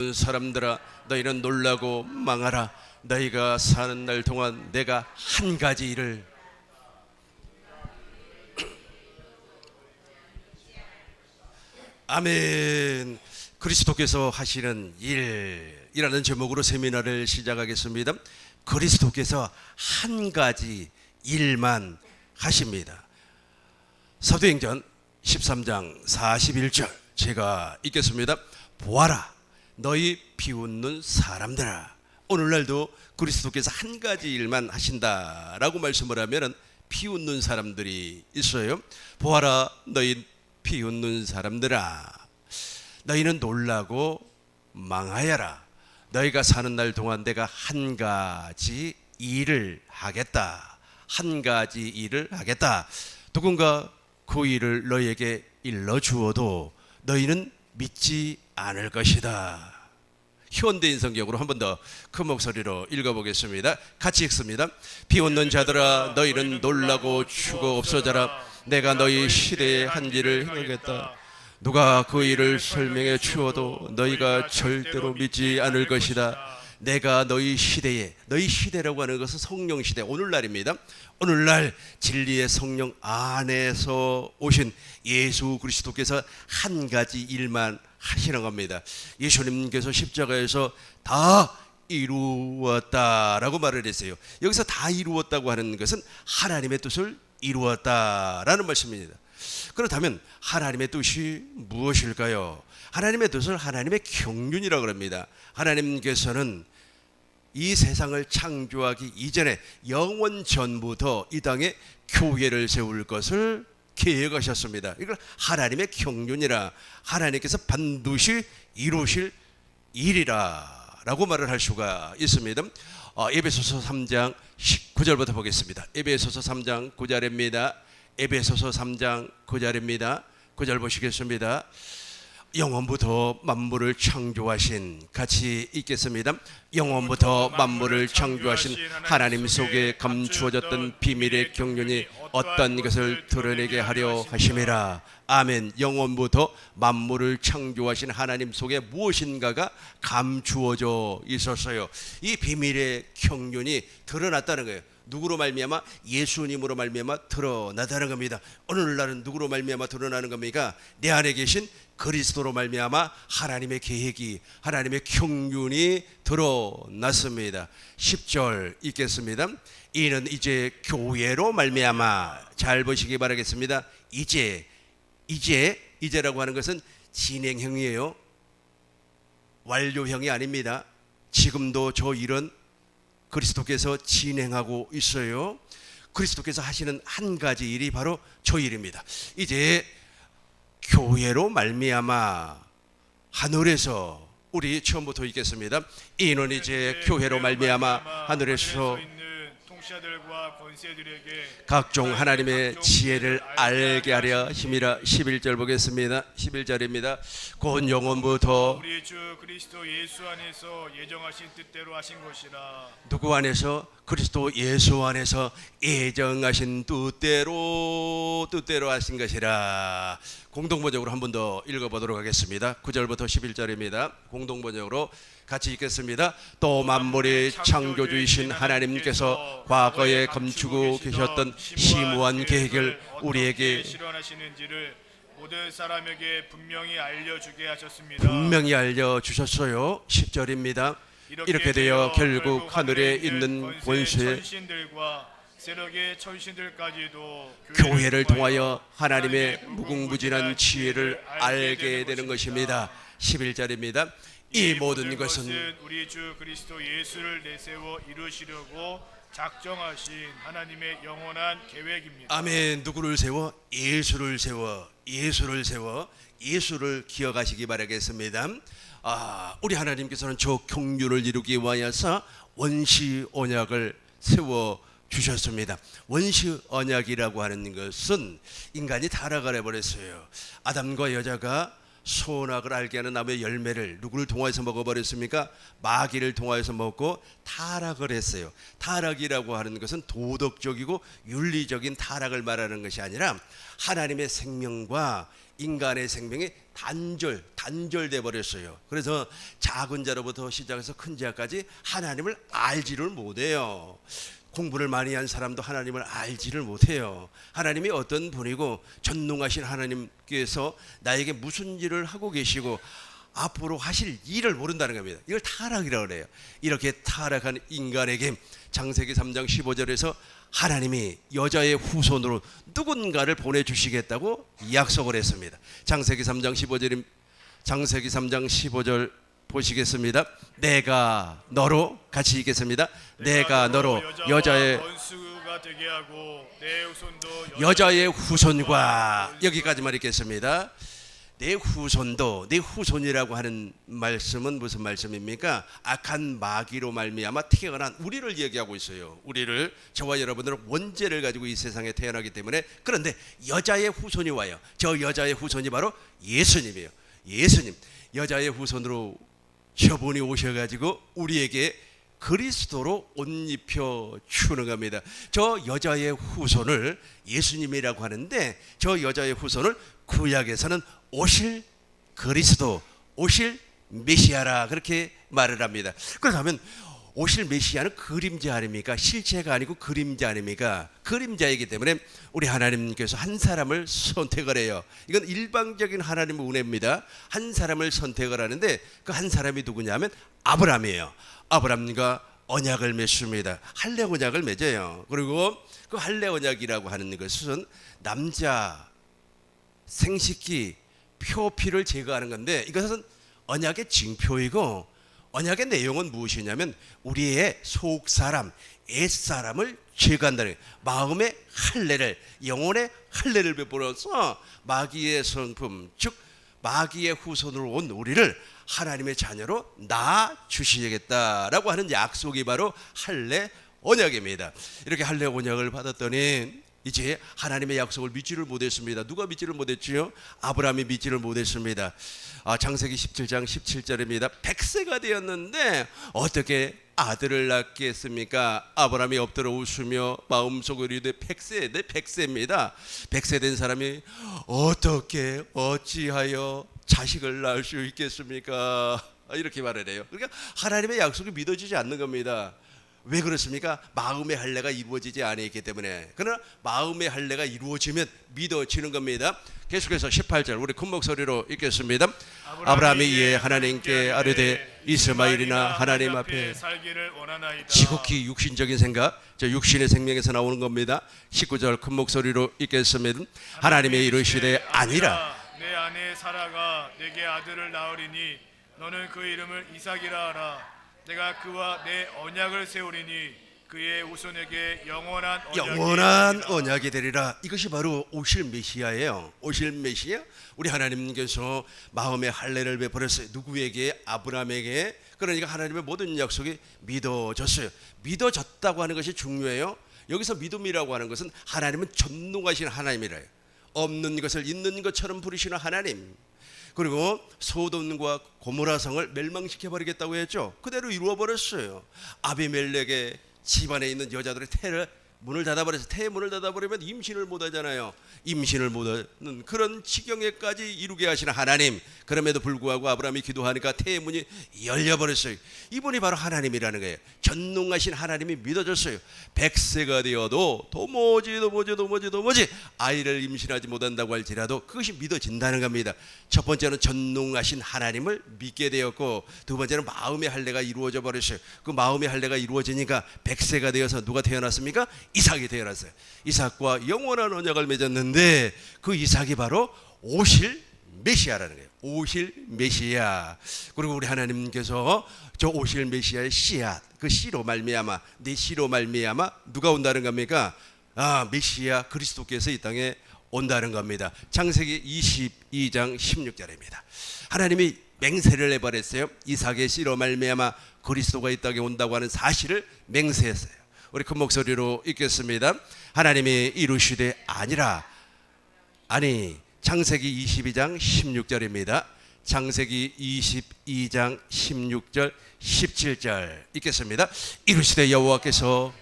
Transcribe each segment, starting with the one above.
사람들아 너희는 놀라고 망하라. 너희가 사는 날 동안 내가 한 가지 일을 아멘. 그리스도께서 하시는 일이라는 제목으로 세미나를 시작하겠습니다. 그리스도께서 한 가지 일만 하십니다. 사도행전 13장 41절 제가 읽겠습니다. 보아라 너희 비웃는 사람들아. 오늘날도 그리스도께서 한 가지 일만 하신다라고 말씀을 하면 비웃는 사람들이 있어요. 보아라 너희 비웃는 사람들아, 너희는 놀라고 망하여라. 너희가 사는 날 동안 내가 한 가지 일을 하겠다. 한 가지 일을 하겠다. 누군가 그 일을 너희에게 일러주어도 너희는 믿지 않을 것이다. 현대인 성경으로 한 번 더 큰 목소리로 읽어보겠습니다. 같이 읽습니다. 비웃는 자들아 너희는 놀라고 죽어 없어져라. 내가 너희 시대의 한 일을 행하겠다. 누가 그 일을 설명해 주어도 너희가 절대로 믿지 않을 것이다. 내가 너희 시대에, 너희 시대라고 하는 것은 성령 시대, 오늘날입니다. 오늘날 진리의 성령 안에서 오신 예수 그리스도께서 한 가지 일만 하시는 겁니다. 예수님께서 십자가에서 다 이루었다라고 말을 했어요. 여기서 다 이루었다고 하는 것은 하나님의 뜻을 이루었다라는 말씀입니다. 그렇다면 하나님의 뜻이 무엇일까요? 하나님의 뜻을 하나님의 경륜이라고 합니다. 하나님께서는 이 세상을 창조하기 이전에 영원 전부터 이 땅에 교회를 세울 것을 계획하셨습니다. 이걸 하나님의 경륜이라, 하나님께서 반드시 이루실 일이라라고 말을 할 수가 있습니다. 에베소서 3장 9절부터 보겠습니다. 에베소서 3장 9절입니다. 에베소서 3장 9절입니다. 9절 보시겠습니다. 영원부터 만물을 창조하신, 같이 읽겠습니다. 영원부터 만물을 창조하신 하나님 속에 감추어졌던 비밀의 경륜이 어떤 것을 드러내게 하려 하심이라. 아멘. 영원부터 만물을 창조하신 하나님 속에 무엇인가가 감추어져 있었어요. 이 비밀의 경륜이 드러났다는 거예요. 누구로 말미암아? 예수님으로 말미암아 드러나다는 겁니다. 오늘날은 누구로 말미암아 드러나는 겁니까? 내 안에 계신 그리스도로 말미암아 하나님의 계획이, 하나님의 경륜이 드러났습니다. 10절 읽겠습니다. 이는 이제 교회로 말미암아, 잘 보시기 바라겠습니다. 이제라고 하는 것은 진행형이에요. 완료형이 아닙니다. 지금도 저 일은 그리스도께서 진행하고 있어요. 그리스도께서 하시는 한 가지 일이 바로 저 일입니다. 이제 교회로 말미암아 하늘에서, 우리 처음부터 읽겠습니다. 이는 이제 교회로 말미암아 하늘에서 통치자들과 권세들에게 각종 하나님의 지혜를 알게 하려 힘이라. 11절 보겠습니다. 11절입니다. 곧 영원부터 우리 주 그리스도 예수 안에서 예정하신 뜻대로 하신 것이라. 누구 안에서? 그리스도 예수 안에서 예정하신 뜻대로 하신 것이라. 공동번역으로 한 번 더 읽어보도록 하겠습니다. 9절부터 11절입니다. 공동번역으로 같이 읽겠습니다. 또 만물의 창조주이신 하나님께서 과거에 감추고 계셨던 심오한 계획을 우리에게 실현하시는지를 모든 사람에게 분명히 알려주게 하셨습니다. 분명히 알려주셨어요. 10절입니다. 이렇게 되어 결국 하늘에 있는 권세 천신들과 세력의 천신들까지도 교회를 통하여 하나님의 무궁무진한 지혜를 알게 되는 것입니다. 11절입니다. 이 모든 것은 우리 주 그리스도 예수를 내세워 이루시려고 작정하신 하나님의 영원한 계획입니다. 아멘. 누구를 세워? 예수를 기억하시기 바라겠습니다. 우리 하나님께서는 저 경륜을 이루기 위하여서 원시 언약을 세워 주셨습니다. 원시 언약이라고 하는 것은 인간이 타락을 해버렸어요. 아담과 여자가 선악을 알게 하는 나무의 열매를 누구를 통해서 먹어버렸습니까? 마귀를 통해서 먹고 타락을 했어요. 타락이라고 하는 것은 도덕적이고 윤리적인 타락을 말하는 것이 아니라 하나님의 생명과 인간의 생명이 단절돼 버렸어요. 그래서 작은 자로부터 시작해서 큰 자까지 하나님을 알지를 못해요. 공부를 많이 한 사람도 하나님을 알지를 못해요. 하나님이 어떤 분이고 전능하신 하나님께서 나에게 무슨 일을 하고 계시고 앞으로 하실 일을 모른다는 겁니다. 이걸 타락이라고 그래요. 이렇게 타락한 인간에게 창세기 3장 15절에서 하나님이 여자의 후손으로 누군가를 보내주시겠다고 약속을 했습니다. 창세기 3장 15절 보시겠습니다. 내가 너로 같이 읽겠습니다. 내가 너로 여자의 원수가 되게 하고 내 후손도 여자의 후손과 여기까지만 읽겠습니다. 내 후손도, 내 후손이라고 하는 말씀은 무슨 말씀입니까? 악한 마귀로 말미암아 태어난 우리를 얘기하고 있어요. 우리를, 저와 여러분들은 원죄를 가지고 이 세상에 태어나기 때문에. 그런데 여자의 후손이 와요. 저 여자의 후손이 바로 예수님이에요. 예수님, 여자의 후손으로 저분이 오셔가지고 우리에게 그리스도로 옷 입혀 주는 겁니다. 저 여자의 후손을 예수님이라고 하는데, 저 여자의 후손을 구약에서는 오실 그리스도, 오실 메시아라 그렇게 말을 합니다. 그렇다면 오실 메시아는 그림자 아닙니까? 실체가 아니고 그림자 아닙니까? 그림자이기 때문에 우리 하나님께서 한 사람을 선택을 해요. 이건 일방적인 하나님의 은혜입니다. 한 사람을 선택을 하는데 그 한 사람이 누구냐면 아브라함이에요. 아브라함과 언약을 맺습니다. 할례 언약을 맺어요. 그리고 그 할례 언약이라고 하는 것은 남자 생식기 표피를 제거하는 건데, 이것은 언약의 징표이고, 언약의 내용은 무엇이냐면 우리의 속사람, 옛사람을 제거한다는 거예요. 마음의 할례를, 영혼의 할례를 베풀어서 마귀의 성품, 즉 마귀의 후손으로 온 우리를 하나님의 자녀로 낳아 주시겠다라고 하는 약속이 바로 할례 언약입니다. 이렇게 할례 언약을 받았더니 이제 하나님의 약속을 믿지를 못했습니다. 누가 믿지를 못했지요? 아브라함이 믿지를 못했습니다. 창세기 17장 17절입니다. 100세가 되었는데 어떻게 아들을 낳겠습니까? 아브라함이 엎드려 웃으며 마음속으로 이르되 100세인데 100세입니다. 100세 된 사람이 어떻게 어찌하여 자식을 낳을 수 있겠습니까? 이렇게 말을 해요. 그러니까 하나님의 약속이 믿어지지 않는 겁니다. 왜 그렇습니까? 마음의 할례가 이루어지지 않았기 때문에. 그러나 마음의 할례가 이루어지면 믿어지는 겁니다. 계속해서 18절 우리 큰 목소리로 읽겠습니다. 아브라함이 이에 하나님께 아뢰되 이스마엘이나 하나님 앞에 살기를 원하나이다. 지극히 육신적인 생각, 저 육신의 생명에서 나오는 겁니다. 19절 큰 목소리로 읽겠습니다. 하나님의 이르시되 아니라 내 아내 사라가 내게 아들을 낳으리니 너는 그 이름을 이삭이라 하라. 내가 그와 내 언약을 세우리니 그의 후손에게 영원한 언약이 되리라. 이것이 바로 오실 메시아예요. 오실 메시아. 우리 하나님께서 마음의 할례를 베풀었어요. 누구에게? 아브라함에게. 그러니까 하나님의 모든 약속이 믿어졌어요. 믿어졌다고 하는 것이 중요해요. 여기서 믿음이라고 하는 것은 하나님은 전능하신 하나님이래요. 없는 것을 있는 것처럼 부르시는 하나님. 그리고 소돔과 고모라 성을 멸망시켜 버리겠다고 했죠. 그대로 이루어 버렸어요. 아비멜렉의 집안에 있는 여자들의 태를 문을 닫아버려서 태의 문을 닫아버리면 임신을 못하잖아요. 임신을 못하는 그런 지경에까지 이루게 하시는 하나님. 그럼에도 불구하고 아브라함이 기도하니까 태의 문이 열려버렸어요. 이분이 바로 하나님이라는 거예요. 전능하신 하나님이 믿어졌어요. 100세가 되어도 도무지 아이를 임신하지 못한다고 할지라도 그것이 믿어진다는 겁니다. 첫 번째는 전능하신 하나님을 믿게 되었고, 두 번째는 마음의 할례가 이루어져 버렸어요. 그 마음의 할례가 이루어지니까 100세가 되어서 누가 태어났습니까? 이삭이 태어났어요. 이삭과 영원한 언약을 맺었는데 그 이삭이 바로 오실 메시아라는 거예요. 오실 메시아. 그리고 우리 하나님께서 저 오실 메시아의 씨앗, 그 씨로 말미암아, 내 씨로 말미암아 누가 온다는 겁니까? 메시아 그리스도께서 이 땅에 온다는 겁니다. 창세기 22장 16절입니다. 하나님이 맹세를 해버렸어요. 이삭의 씨로 말미암아 그리스도가 이 땅에 온다고 하는 사실을 맹세했어요. 우리 큰 목소리로 읽겠습니다. 하나님이 이루시되 아니라, 아니, 창세기 22장 16절입니다. 창세기 22장 16절 17절 읽겠습니다. 이루시되 여호와께서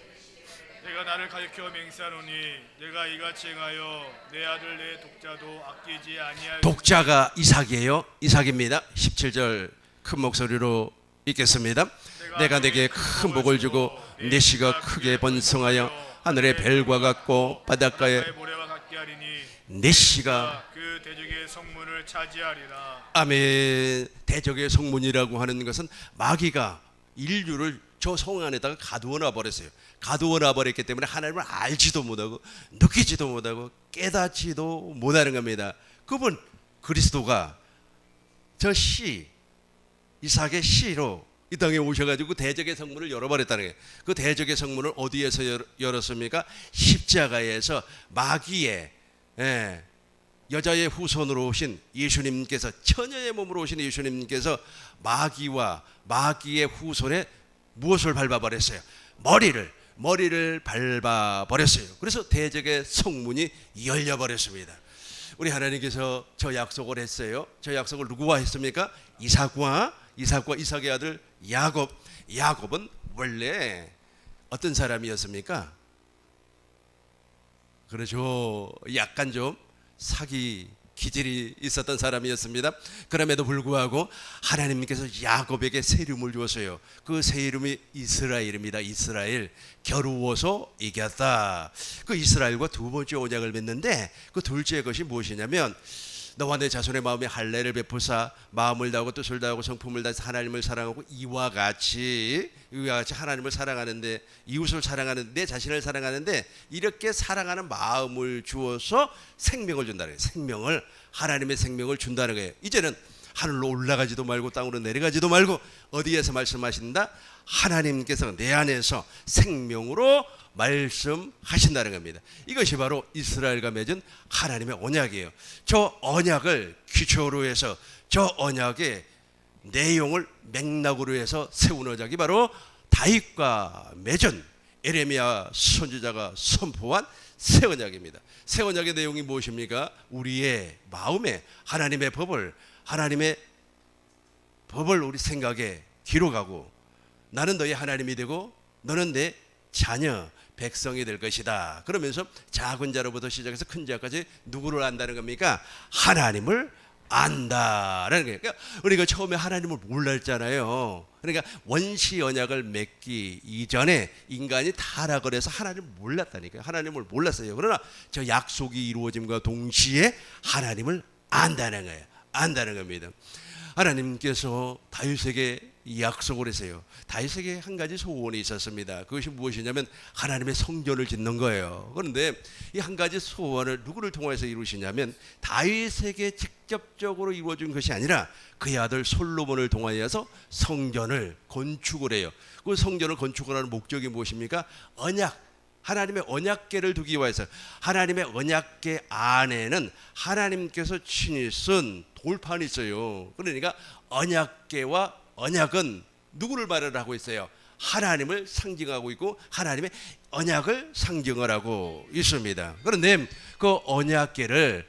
내가 나를 가리켜 맹세하노니 내가 이같이 행하여 내 아들 내 독자도 아끼지 아니하여 독자가 이삭이에요. 이삭입니다. 17절 큰 목소리로 읽겠습니다. 내가 내게 큰 복을 주고 내 씨가 크게 번성하여 하늘의 별과 같고 바닷가의 바다의 모래와 같게 하리니 내 씨가 그 대적의 성문을 차지하리라. 아멘. 대적의 성문이라고 하는 것은 마귀가 인류를 저 성 안에다가 가두어 놔 버렸어요. 가두어 놔 버렸기 때문에 하나님을 알지도 못하고 느끼지도 못하고 깨닫지도 못하는 겁니다. 그분 그리스도가 저 씨 이삭의 씨로 이 땅에 오셔가지고 대적의 성문을 열어버렸다는 거예요. 그 대적의 성문을 어디에서 열었습니까? 십자가에서 마귀의 여자의 후손으로 오신 예수님께서, 처녀의 몸으로 오신 예수님께서 마귀와 마귀의 후손에 무엇을 밟아버렸어요? 머리를 밟아버렸어요. 그래서 대적의 성문이 열려버렸습니다. 우리 하나님께서 저 약속을 했어요. 저 약속을 누구와 했습니까? 이삭의 아들 야곱. 야곱은 원래 어떤 사람이었습니까? 그렇죠. 약간 좀 사기 기질이 있었던 사람이었습니다. 그럼에도 불구하고 하나님께서 야곱에게 새 이름을 주었어요. 그 새 이름이 이스라엘입니다. 이스라엘. 겨루어서 이겼다. 그 이스라엘과 두 번째 언약을 맺는데 그 둘째 것이 무엇이냐면 너와 내 자손의 마음에 할례를 베푸사 마음을 다하고 뜻을 다하고 성품을 다해서 하나님을 사랑하고 이와 같이 하나님을 사랑하는데, 이웃을 사랑하는데, 내 자신을 사랑하는데 이렇게 사랑하는 마음을 주어서 생명을 준다는 거예요. 생명을, 하나님의 생명을 준다는 거예요. 이제는 하늘로 올라가지도 말고 땅으로 내려가지도 말고 어디에서 말씀하신다? 하나님께서 내 안에서 생명으로 말씀하신다는 겁니다. 이것이 바로 이스라엘과 맺은 하나님의 언약이에요. 저 언약을 기초로 해서 저 언약의 내용을 맥락으로 해서 세운 언약이 바로 다윗과 맺은 에레미야 선지자가 선포한 새 언약입니다. 새 언약의 내용이 무엇입니까? 우리의 마음에 하나님의 법을 우리 생각에 기록하고 나는 너의 하나님이 되고 너는 내 자녀 백성이 될 것이다. 그러면서 작은 자로부터 시작해서 큰 자까지 누구를 안다는 겁니까? 하나님을 안다라는 거예요. 그러니까 우리가 처음에 하나님을 몰랐잖아요. 그러니까 원시 언약을 맺기 이전에 인간이 타락을 해서 하나님을 몰랐다니까요. 하나님을 몰랐어요. 그러나 저 약속이 이루어짐과 동시에 하나님을 안다는 거예요. 안다는 겁니다. 하나님께서 다윗에게 약속을 했어요. 다윗에게 한 가지 소원이 있었습니다. 그것이 무엇이냐면 하나님의 성전을 짓는 거예요. 그런데 이 한 가지 소원을 누구를 통해서 이루시냐면 다윗에게 직접적으로 이루어진 것이 아니라 그의 아들 솔로몬을 통하여서 성전을 건축을 해요. 그 성전을 건축을 하는 목적이 무엇입니까? 언약, 하나님의 언약궤를 두기 위해서. 하나님의 언약궤 안에는 하나님께서 친히 쓴 돌판이 있어요. 그러니까 언약궤와 언약은 누구를 말하고 있어요? 하나님을 상징하고 있고 하나님의 언약을 상징을 하고 있습니다. 그런데 그 언약궤를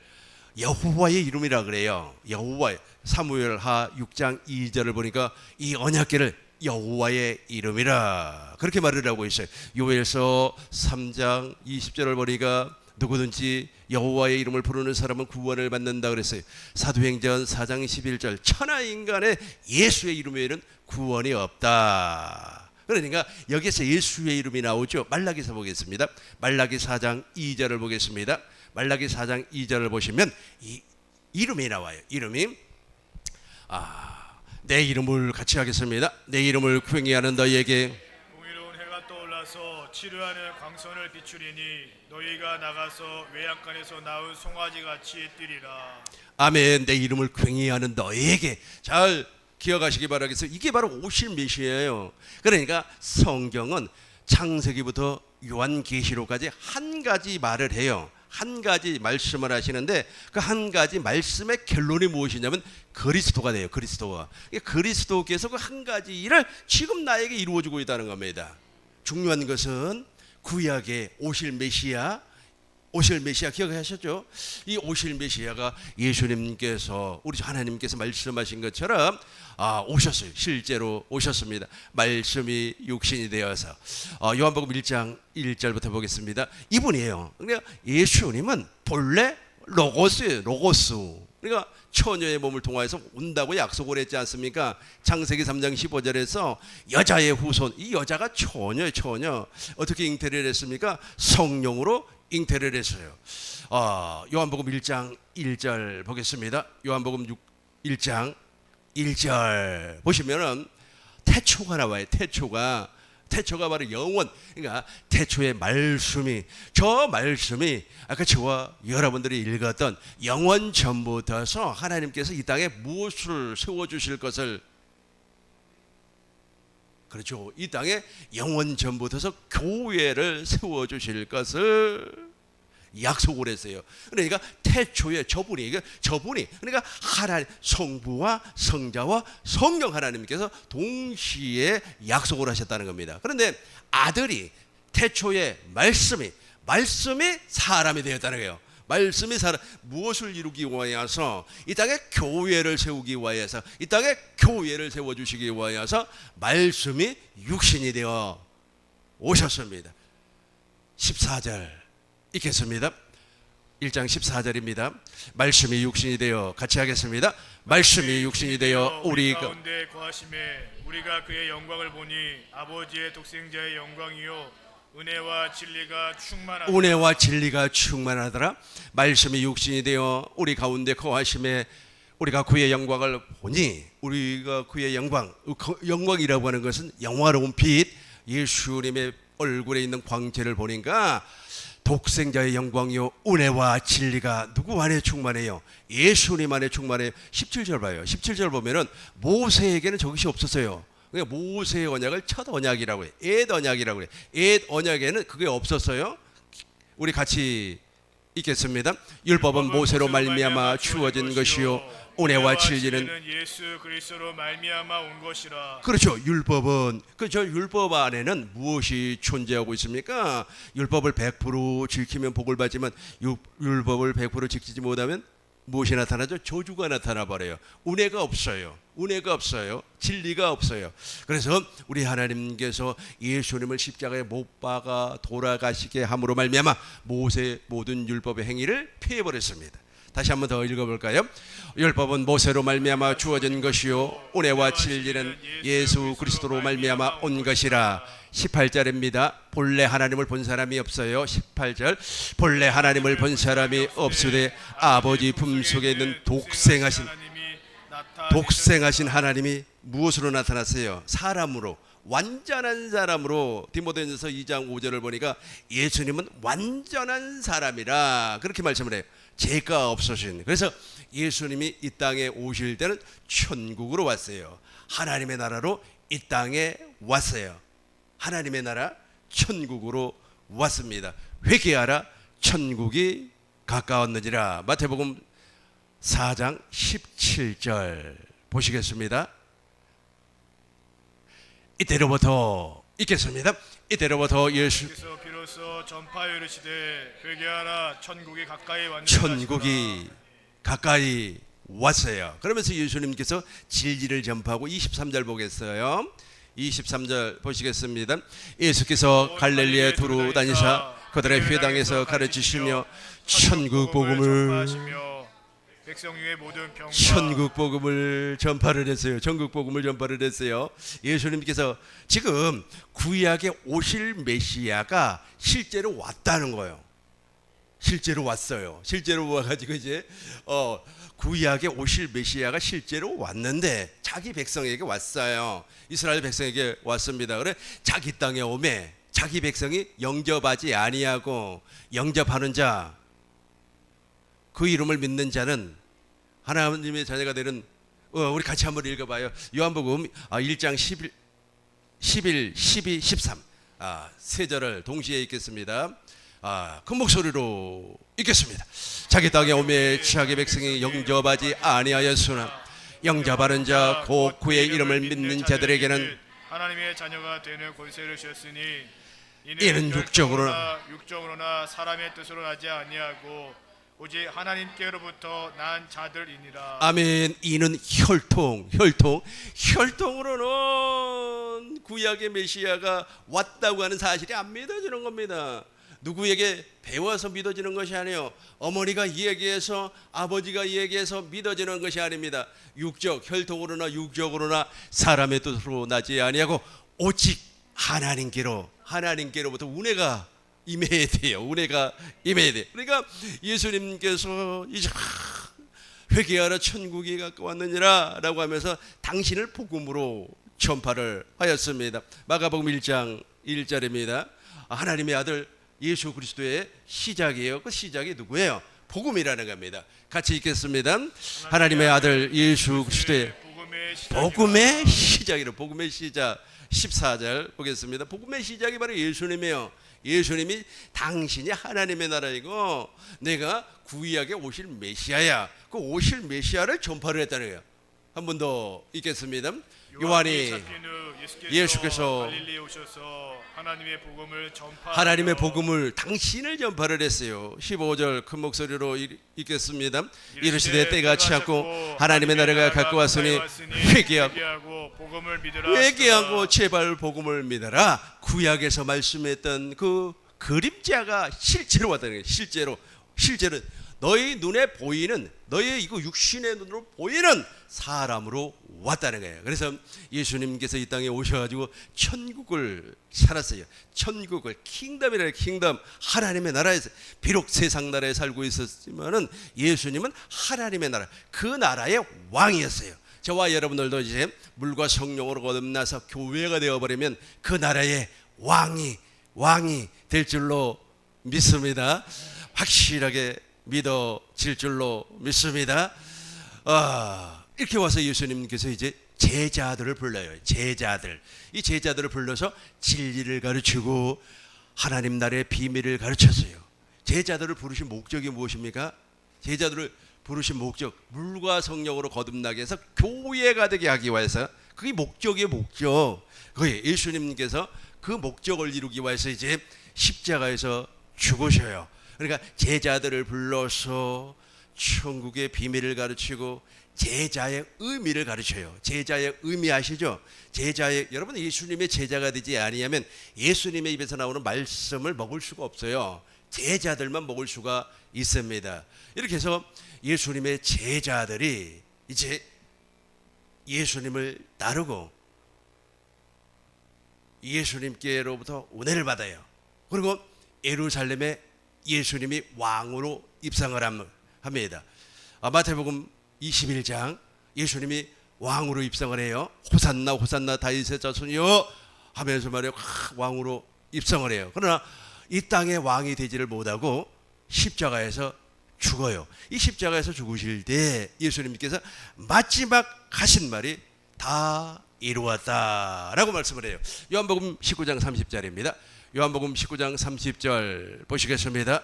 여호와의 이름이라 그래요. 여호와, 사무엘하 6장 2절을 보니까 이 언약궤를 여호와의 이름이라 그렇게 말을 하고 있어요. 요엘서 3장 20절을 보니까 누구든지 여호와의 이름을 부르는 사람은 구원을 받는다 그랬어요. 사도행전 4장 11절 천하 인간의 예수의 이름에는 구원이 없다. 그러니까 여기서 예수의 이름이 나오죠. 말라기서 보겠습니다. 말라기 4장 2절을 보겠습니다. 말라기 4장 2절을 보시면 이 이름이 나와요. 이름이 내 이름을 같이 하겠습니다. 내 이름을 쾌행하는 너희에게 공의로운 해가 떠올라서 치료하는 광선을 비추리니 너희가 나가서 외양간에서 나온 송아지같이 뛰리라. 아멘. 내 이름을 쾌행하는 너희에게. 잘 기억하시기 바라겠어요. 이게 바로 오실 메시아예요. 그러니까 성경은 창세기부터 요한계시록까지 한 가지 말을 해요. 한 가지 말씀을 하시는데 그 한 가지 말씀의 결론이 무엇이냐면 그리스도가 돼요. 그리스도께서 그 한 가지 일을 지금 나에게 이루어주고 있다는 겁니다. 중요한 것은 구약에 오실 메시아 오실 메시아 기억하셨죠? 이 오실 메시아가 예수님께서 우리 하나님께서 말씀하신 것처럼 오셨어요. 실제로 오셨습니다. 말씀이 육신이 되어서 요한복음 1장 1절부터 보겠습니다. 이분이에요. 그러니까 예수님은 본래 로고스예요. 로고스. 그러니까 처녀의 몸을 통하여서 온다고 약속을 했지 않습니까? 창세기 3장 15절에서 여자의 후손, 이 여자가 처녀예요. 처녀. 어떻게 잉태를 했습니까? 성령으로 잉태를 했어요. 요한복음 1장 1절 보겠습니다. 요한복음 1장 1절 보시면은 태초가 나와요. 태초가 바로 영원. 그러니까 태초의 말씀이, 저 말씀이 아까 저와 여러분들이 읽었던 영원 전부터서 하나님께서 이 땅에 무엇을 세워주실 것을, 그렇죠, 이 땅에 영원 전부터서 교회를 세워주실 것을 약속을 했어요. 그러니까 태초에 저분이 그러니까 하나님, 성부와 성자와 성령 하나님께서 동시에 약속을 하셨다는 겁니다. 그런데 아들이 태초에 말씀이 사람이 되었다는 거예요. 말씀이 무엇을 이루기 위하여서 이 땅에 교회를 세우기 위하여서, 이 땅에 교회를 세워주시기 위하여서 말씀이 육신이 되어 오셨습니다. 14절 읽겠습니다. 1장 14절입니다. 말씀이 육신이 되어, 같이 하겠습니다. 말씀이 육신이 되어 우리 가운데 거하심에 우리가 그의 영광을 보니 아버지의 독생자의 영광이요 은혜와 진리가 충만하더라. 말씀이 육신이 되어 우리 가운데 거하심에 우리가 그의 영광을 보니, 우리가 그의 영광이라고 하는 것은 영화로운 빛, 예수님의 얼굴에 있는 광채를 보니까 독생자의 영광이요 은혜와 진리가 누구 안에 충만해요? 예수님 안에 충만해요. 17절 봐요. 17절 보면은 모세에게는 저것이 없었어요. 그러니까 모세의 언약을 첫 언약이라고 해요. 옛 언약이라고 해요. 옛 언약에는 그게 없었어요. 우리 같이 읽겠습니다. 율법은 모세로 말미암아 주어진 것이요 은혜와 진리는 예수 그리스도로 말미암아 온 것이라. 그렇죠. 율법은, 그렇죠, 율법 안에는 무엇이 존재하고 있습니까? 율법을 100% 지키면 복을 받지만 율법을 100% 지키지 못하면 무엇이 나타나죠? 저주가 나타나 버려요. 은혜가 없어요. 진리가 없어요. 그래서 우리 하나님께서 예수님을 십자가에 못 박아 돌아가시게 함으로 말미암아 모세의 모든 율법의 행위를 피해버렸습니다. 다시 한번 더 읽어볼까요? 율법은 모세로 말미암아 주어진 것이요 은혜와 진리는 예수 그리스도로 말미암아 온 것이라. 18절입니다. 본래 하나님을 본 사람이 없어요. 18절. 본래 하나님을 본 사람이 없으되 아버지 품속에 있는 독생하신 하나님이 무엇으로 나타났어요? 사람으로, 완전한 사람으로. 디모데전서 2장 5절을 보니까 예수님은 완전한 사람이라 그렇게 말씀을 해요. 죄가 없으신. 그래서 예수님이 이 땅에 오실 때는 천국으로 왔어요. 하나님의 나라로 이 땅에 왔어요. 하나님의 나라 천국으로 왔습니다. 회개하라 천국이 가까웠느니라. 마태복음 4장 17절 보시겠습니다. 이때로부터 읽겠습니다. 이때로부터 예수께서 비로소 전파하여 이르시되 회개하라 천국이 가까이 왔느니라. 천국이 가까이 왔어요. 그러면서 예수님께서 진리를 전파하고 23절 보겠어요. 23절 보시겠습니다. 예수께서 갈릴리에 두루 다니사 그들의 회당에서 가르치시며 천국 복음을 전파를 했어요. 천국 복음을 전파를 했어요. 예수님께서 지금 구약에 오실 메시아가 실제로 왔다는 거예요. 실제로 왔어요. 실제로 와가지고 이제 구약에 오실 메시아가 실제로 왔는데 자기 백성에게 왔어요. 이스라엘 백성에게 왔습니다. 그래 자기 땅에 오매 자기 백성이 영접하지 아니하고 영접하는 자, 그 이름을 믿는 자는 하나님의 자녀가 되는, 우리 같이 한번 읽어봐요. 요한복음 1장 11, 12, 13 세 절을 동시에 읽겠습니다. 큰 목소리로 읽겠습니다. 자기 땅에 오매 자기 백성이 영접하지 아니하였으나 영접하는 자 곧 그의 이름을 믿는 자들에게는 하나님의 자녀가 되는 권세를 주셨으니 이는 육정으로나 사람의 뜻으로 나지 아니하고 오직 하나님께로부터 난 자들이니라. 아멘. 이는 혈통으로는 구약의 메시아가 왔다고 하는 사실이 안 믿어지는 겁니다. 누구에게 배워서 믿어지는 것이 아니에요. 어머니가 이야기해서 아버지가 이야기해서 믿어지는 것이 아닙니다. 혈통으로나 육적으로나 사람의 뜻으로 나지 아니하고 오직 하나님께로부터 은혜가 임해야 돼요. 은혜가 임해야 돼요. 그러니까 예수님께서 이제 회개하라 천국이 가까웠느니라 라고 하면서 당신을 복음으로 전파를 하였습니다. 마가복음 1장 1절입니다. 하나님의 아들 예수 그리스도의 시작이에요. 그 시작이 누구예요? 복음이라는 겁니다. 같이 읽겠습니다. 하나님의 아들 예수 그리스도의 복음의 시작이로 복음의 시작 14절 보겠습니다. 복음의 시작이 바로 예수님이에요. 예수님이 당신이 하나님의 나라이고 내가 구약에 오실 메시아야. 그 오실 메시아를 전파를 했다는 거예요. 한 번 더 읽겠습니다. 요한이 예수께서 갈릴리에 오셔서 하나님의 복음을 당신을 전파를 했어요. 15절 큰 목소리로 읽겠습니다. 이르시되 때가 차고 하나님의 나라가 가까웠으니 회개하고 제발 복음을 믿어라. 구약에서 말씀했던 그 그림자가 실제로 왔다는 거예요. 실제로 너희 눈에 보이는 너희 이거 육신의 눈으로 보이는 사람으로 왔다는 거예요. 그래서 예수님께서 이 땅에 오셔가지고 천국을 살았어요. 천국을 킹덤이라는 킹덤 하나님의 나라에서 비록 세상 나라에 살고 있었지만은 예수님은 하나님의 나라 그 나라의 왕이었어요. 저와 여러분들도 이제 물과 성령으로 거듭나서 교회가 되어버리면 그 나라의 왕이 될 줄로 믿습니다. 확실하게 믿어질 줄로 믿습니다. 이렇게 와서 예수님께서 이제 제자들을 불러요. 이 제자들을 불러서 진리를 가르치고 하나님 나라의 비밀을 가르쳤어요. 제자들을 부르신 목적이 무엇입니까? 제자들을 부르신 목적, 물과 성령으로 거듭나게 해서 교회가 되게 하기 위해서 그게 목적이에요. 목적. 그게 예수님께서 그 목적을 이루기 위해서 이제 십자가에서 죽으셔요. 그러니까 제자들을 불러서 천국의 비밀을 가르치고 제자의 의미를 가르쳐요. 제자의 의미 아시죠? 여러분 예수님의 제자가 되지 아니하면 예수님의 입에서 나오는 말씀을 먹을 수가 없어요. 제자들만 먹을 수가 있습니다. 이렇게 해서 예수님의 제자들이 이제 예수님을 따르고 예수님께로부터 은혜를 받아요. 그리고 예루살렘에 예수님이 왕으로 입성을 합니다. 마태복음 21장 예수님이 왕으로 입성을 해요. 호산나 호산나 다윗의 자손이여 하면서 말이에요. 왕으로 입성을 해요. 그러나 이 땅의 왕이 되지를 못하고 십자가에서 죽어요. 이 십자가에서 죽으실 때 예수님께서 마지막 하신 말이 다 이루었다라고 말씀을 해요. 요한복음 19장 30절입니다. 요한복음 19장 30절 보시겠습니다.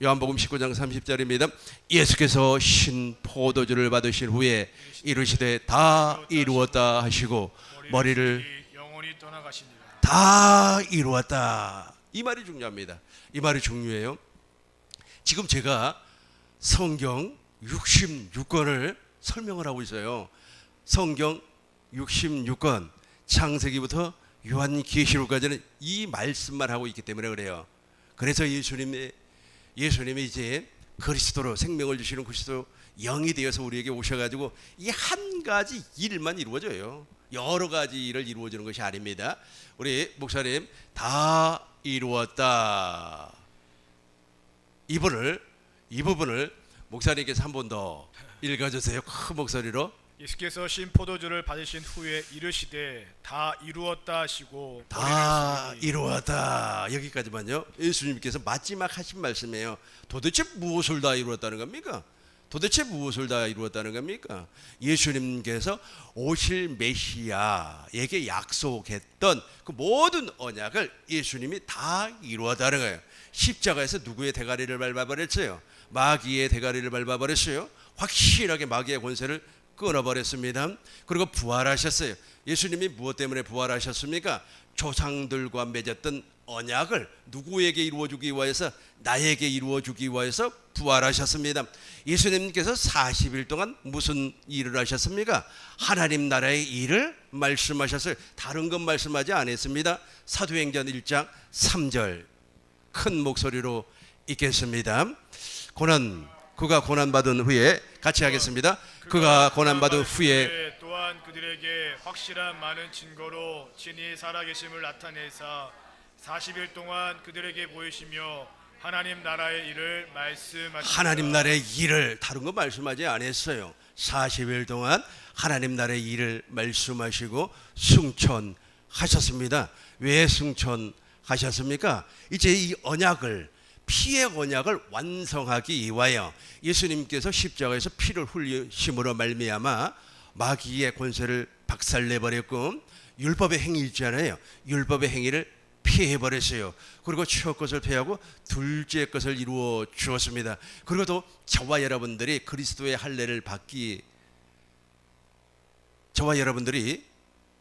요한복음 19장 30절입니다. 예수께서 신 포도주를 받으신 후에 이르시되 다 이루었다 하시고 머리를 영원히 떠나가시니라. 다 이루었다. 이 말이 중요합니다. 이 말이 중요해요. 지금 제가 성경 66권을 설명을 하고 있어요. 성경 66권 창세기부터 요한계시록까지는 이 말씀만 하고 있기 때문에 그래요. 그래서 예수님이 이제 그리스도로 생명을 주시는 그리스도 영이 되어서 우리에게 오셔가지고 이 한 가지 일만 이루어져요. 여러 가지 일을 이루어지는 것이 아닙니다. 우리 목사님 다 이루었다. 이 부분을 목사님께서 한 번 더 읽어주세요. 큰 목소리로. 예수께서 신 포도주를 받으신 후에 이르시되 다 이루었다 하시고 다 이루었다. 여기까지만요. 예수님께서 마지막 하신 말씀이에요. 도대체 무엇을 다 이루었다는 겁니까? 예수님께서 오실 메시아에게 약속했던 그 모든 언약을 예수님이 다 이루었다는 거예요. 십자가에서 누구의 대가리를 밟아버렸어요? 마귀의 대가리를 밟아버렸어요. 확실하게 마귀의 권세를 끊어버렸습니다. 그리고 부활하셨어요. 예수님이 무엇 때문에 부활하셨습니까? 조상들과 맺었던 언약을 누구에게 이루어주기 위해서? 나에게 이루어주기 위해서 부활하셨습니다. 예수님께서 40일 동안 무슨 일을 하셨습니까? 하나님 나라의 일을 말씀하셨어요. 다른 건 말씀하지 않았습니다. 사도행전 1장 3절 큰 목소리로 읽겠습니다. 그가 고난받은 후에 같이 하겠습니다. 그가 고난받은 후에 또한 그들에게 확실한 많은 증거로 친히 살아계심을 나타내사 40일 동안 그들에게 보이시며 하나님 나라의 일을 말씀하셨다. 하나님 나라의 일을 다른 거 말씀하지 않았어요. 40일 동안 하나님 나라의 일을 말씀하시고 승천하셨습니다. 왜 승천하셨습니까? 이제 이 언약을, 피의 언약을 완성하기 위하여 예수님께서 십자가에서 피를 흘리심으로 말미암아 마귀의 권세를 박살내버렸고 율법의 행위 있잖아요. 율법의 행위를 피해버렸어요. 그리고 첫 것을 피하고 둘째 것을 이루어 주었습니다. 그리고 또 저와 여러분들이 그리스도의 할례를 받기, 저와 여러분들이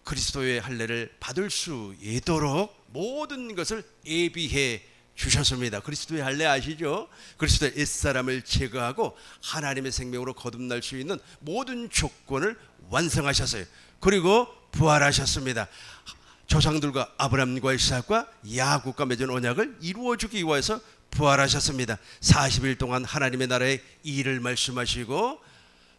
그리스도의 할례를 받을 수 있도록 모든 것을 예비해 주셨습니다. 그리스도의 할례 아시죠? 그리스도의 옛사람을 제거하고 하나님의 생명으로 거듭날 수 있는 모든 조건을 완성하셨어요. 그리고 부활하셨습니다. 조상들과 아브라함과 이삭과 야곱과 맺은 언약을 이루어주기 위해서 부활하셨습니다. 40일 동안 하나님의 나라의 일을 말씀하시고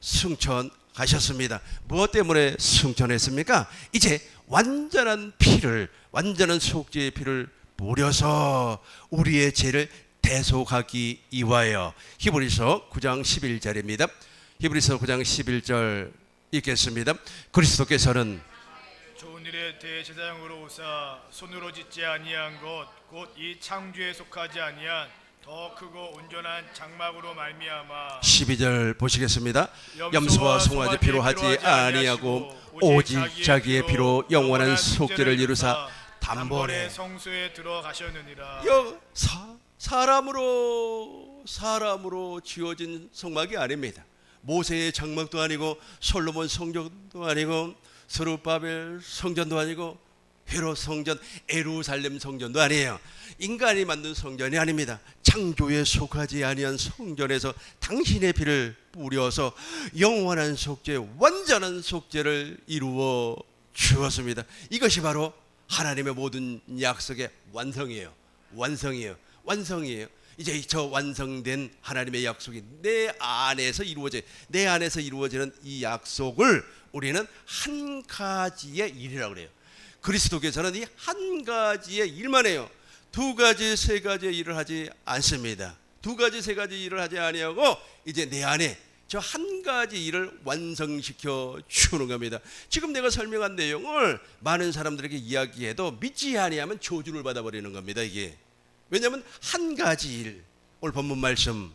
승천하셨습니다. 무엇 때문에 승천했습니까? 이제 완전한 피를, 완전한 속죄의 피를 뿌려서 우리의 죄를 대속하기 위하여. 히브리서 9장 11절입니다. 히브리서 9장 11절 읽겠습니다. 그리스도께서는 좋은 일에 대제사장으로 오사 손으로 짓지 아니한 것 곧 이 창조에 속하지 아니한 더 크고 온전한 장막으로 말미암아 12절 보시겠습니다. 염소와 송아지 피로 하지 아니하고 오직 자기의 피로 영원한 속죄를 이루사 단번에 성소에 들어가셨느니라. 사람으로 지어진 성막이 아닙니다. 모세의 장막도 아니고 솔로몬 성전도 아니고 스룹바벨 성전도 아니고 헤롯 성전, 예루살렘 성전도 아니에요. 인간이 만든 성전이 아닙니다. 창조에 속하지 아니한 성전에서 당신의 피를 뿌려서 영원한 속죄, 완전한 속죄를 이루어 주었습니다. 이것이 바로 하나님의 모든 약속의 완성이에요. 이제 저 완성된 하나님의 약속이 내 안에서 이루어지는 이 약속을 우리는 한 가지의 일이라고 그래요. 그리스도께서는 이 한 가지의 일만 해요. 두 가지, 세 가지의 일을 하지 않습니다. 두 가지, 세 가지 일을 하지 아니하고 이제 내 안에 저 한 가지 일을 완성시켜 주는 겁니다. 지금 내가 설명한 내용을 많은 사람들에게 이야기해도 믿지 아니하면 저주를 받아버리는 겁니다. 이게 왜냐하면 한 가지 일. 오늘 본문 말씀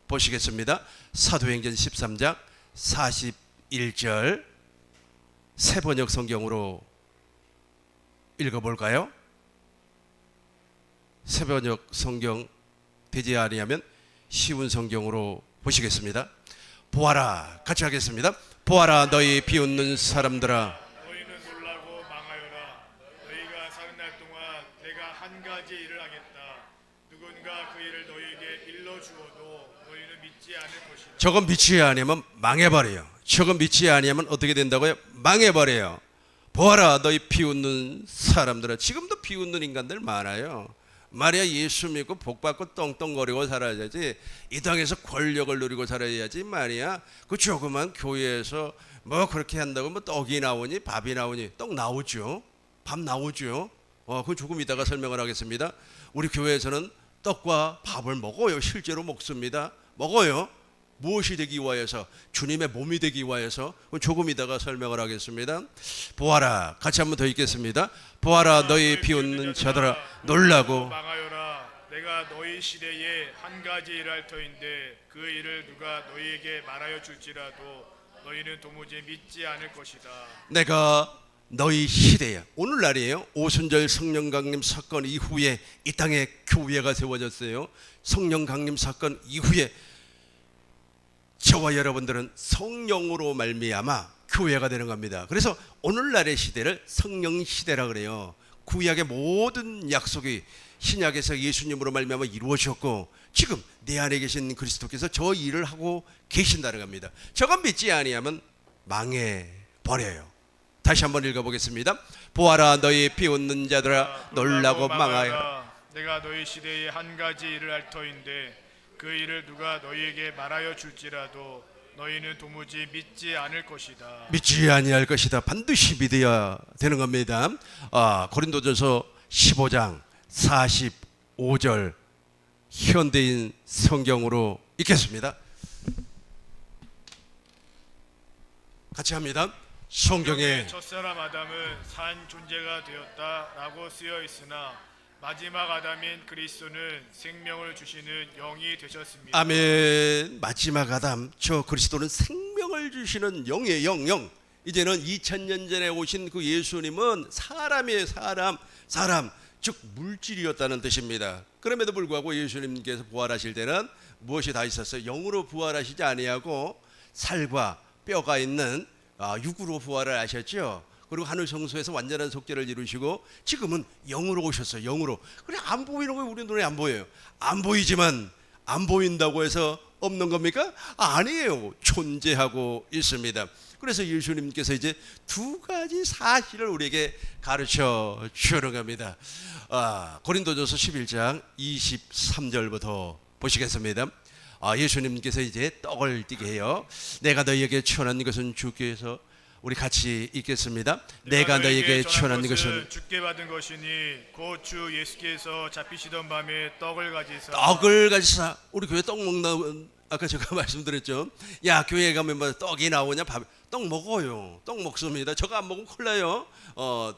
보시겠습니다. 사도행전 13장 41절 새번역 성경으로 읽어볼까요? 새번역 성경 되지 아니하면 쉬운 성경으로 보시겠습니다. 보아라, 같이 하겠습니다. 보아라, 너희 비웃는 사람들아, 너희는 놀라고 망하여라. 너희가 사는 날 동안 내가 한 가지 일을 하겠다. 누군가 그 일을 너희에게 일러주어도 너희는 믿지 않을 것이다. 저건 믿지 아니하면 망해버려요. 저건 믿지 아니하면 어떻게 된다고요? 망해버려요. 보아라, 너희 비웃는 사람들아. 지금도 비웃는 인간들 많아요. 말이야, 예수 믿고 복받고 떵떵거리고 살아야지, 이 땅에서 권력을 누리고 살아야지 말이야. 그 조그만 교회에서 뭐 그렇게 한다고 뭐 떡이 나오니 밥이 나오니. 떡 나오죠. 밥 나오죠. 그건 조금 이따가 설명을 하겠습니다. 우리 교회에서는 떡과 밥을 먹어요. 실제로 먹습니다. 먹어요. 무엇이 되기 위하여서? 주님의 몸이 되기 위하여서. 조금 이따가 설명을 하겠습니다. 보아라, 같이 한번 더 읽겠습니다. 보아라, 너희 비웃는 자들아, 놀라고 망하여라. 내가 너희 시대에 한 가지 일할 터인데 그 일을 누가 너희에게 말하여 줄지라도 너희는 도무지 믿지 않을 것이다. 내가 너희 시대야. 오늘날이에요. 오순절 성령 강림 사건 이후에 이 땅에 교회가 세워졌어요. 성령 강림 사건 이후에 저와 여러분들은 성령으로 말미암아 교회가 되는 겁니다. 그래서 오늘날의 시대를 성령 시대라 그래요. 구약의 모든 약속이 신약에서 예수님으로 말미암아 이루어졌고 지금 내 안에 계신 그리스도께서 저 일을 하고 계신다는 겁니다. 저건 믿지 아니하면 망해 버려요. 다시 한번 읽어보겠습니다. 보아라 너희 비웃는 자들아 놀라고 망하여라. 내가 너희 시대에 한 가지 일을 할 터인데 그 일을 누가 너희에게 말하여 줄지라도 너희는 도무지 믿지 않을 것이다. 믿지 아니할 것이다. 반드시 믿어야 되는 겁니다. 고린도전서 15장 45절 현대인 성경으로 읽겠습니다. 같이 합니다. 성경에 첫사람 아담은 산 존재가 되었다라고 쓰여 있으나 마지막 아담인 그리스도는 생명을 주시는 영이 되셨습니다. 아멘. 마지막 아담 저 그리스도는 생명을 주시는 영의 영. 이제는 2000년 전에 오신 그 예수님은 사람이에요. 사람 즉 물질이었다는 뜻입니다. 그럼에도 불구하고 예수님께서 부활하실 때는 무엇이 다 있었어요? 영으로 부활하시지 아니하고 살과 뼈가 있는 육으로 부활을 하셨죠. 그리고 하늘 성소에서 완전한 속죄를 이루시고 지금은 영으로 오셨어요. 영으로. 그래 안 보이는 거 우리 눈에 안 보여요. 안 보이지만 안 보인다고 해서 없는 겁니까? 아니에요. 존재하고 있습니다. 그래서 예수님께서 이제 두 가지 사실을 우리에게 가르쳐 주는 겁니다. 고린도전서 11장 23절부터 보시겠습니다. 예수님께서 이제 떡을 띠게 해요. 내가 너희에게 천한 것은 주께서 우리 같이 읽겠습니다. 내가 너희에게 전한 것은 주께 받은 것이니 곧 주 예수께서 잡히시던 밤에 떡을 가지사 우리 교회 떡 먹나 아까 제가 말씀드렸죠. 야 교회 가면 뭐 떡이 나오냐 떡 먹어요. 떡 먹습니다. 저거 안 먹으면 큰일 나요.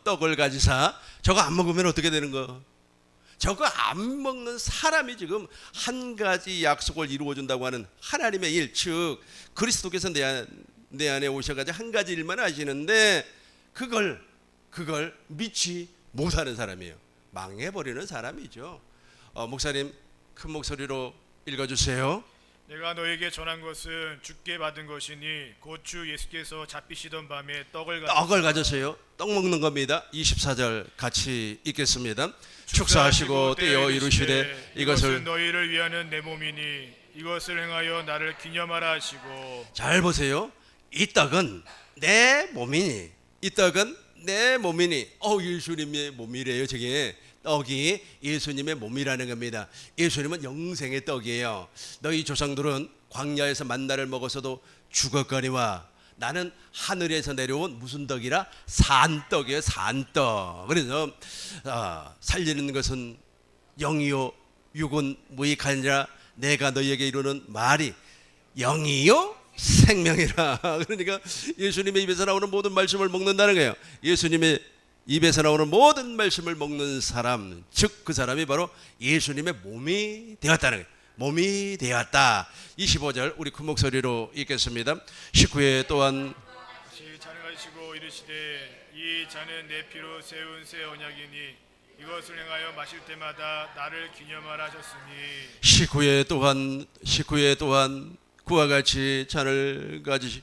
떡을 가지사 저거 안 먹으면 어떻게 되는 거? 저거 안 먹는 사람이 지금 한 가지 약속을 이루어준다고 하는 하나님의 일, 즉 그리스도께서 내 안에 오셔가지고 한 가지 일만 하시는데 그걸 믿지 못하는 사람이에요. 망해버리는 사람이죠. 목사님 큰 목소리로 읽어주세요. 내가 너에게 전한 것은 주께 받은 것이니 곧 주 예수께서 잡히시던 밤에 떡을 가졌어요. 떡 먹는 겁니다. 24절 같이 읽겠습니다. 축사하시고 떼어 이루시되 이것을 너희를 위하는 내 몸이니 이것을 행하여 나를 기념하라 하시고. 잘 보세요. 이 떡은 내 몸이니 이 떡은 내 몸이니 예수님의 몸이래요. 저게 떡이 예수님의 몸이라는 겁니다. 예수님은 영생의 떡이에요. 너희 조상들은 광야에서 만나를 먹어서도 죽었거니와 나는 하늘에서 내려온 무슨 떡이라? 산떡이에요. 산떡. 그래서 살리는 것은 영이요 육은 무익하니라. 내가 너희에게 이루는 말이 영이요 생명이라. 그러니까 예수님의 입에서 나오는 모든 말씀을 먹는다는 거예요. 예수님의 입에서 나오는 모든 말씀을 먹는 사람, 즉 그 사람이 바로 예수님의 몸이 되었다는 거예요. 몸이 되었다. 25절 우리 큰 목소리로 읽겠습니다. 19회 또한 다시 잔을 가지시고 이르시되 이 잔은 내 피로 세운 새 언약이니 이것을 행하여 마실 때마다 나를 기념하라 하셨으니. 19회 또한 그와 같이 잔을 가지시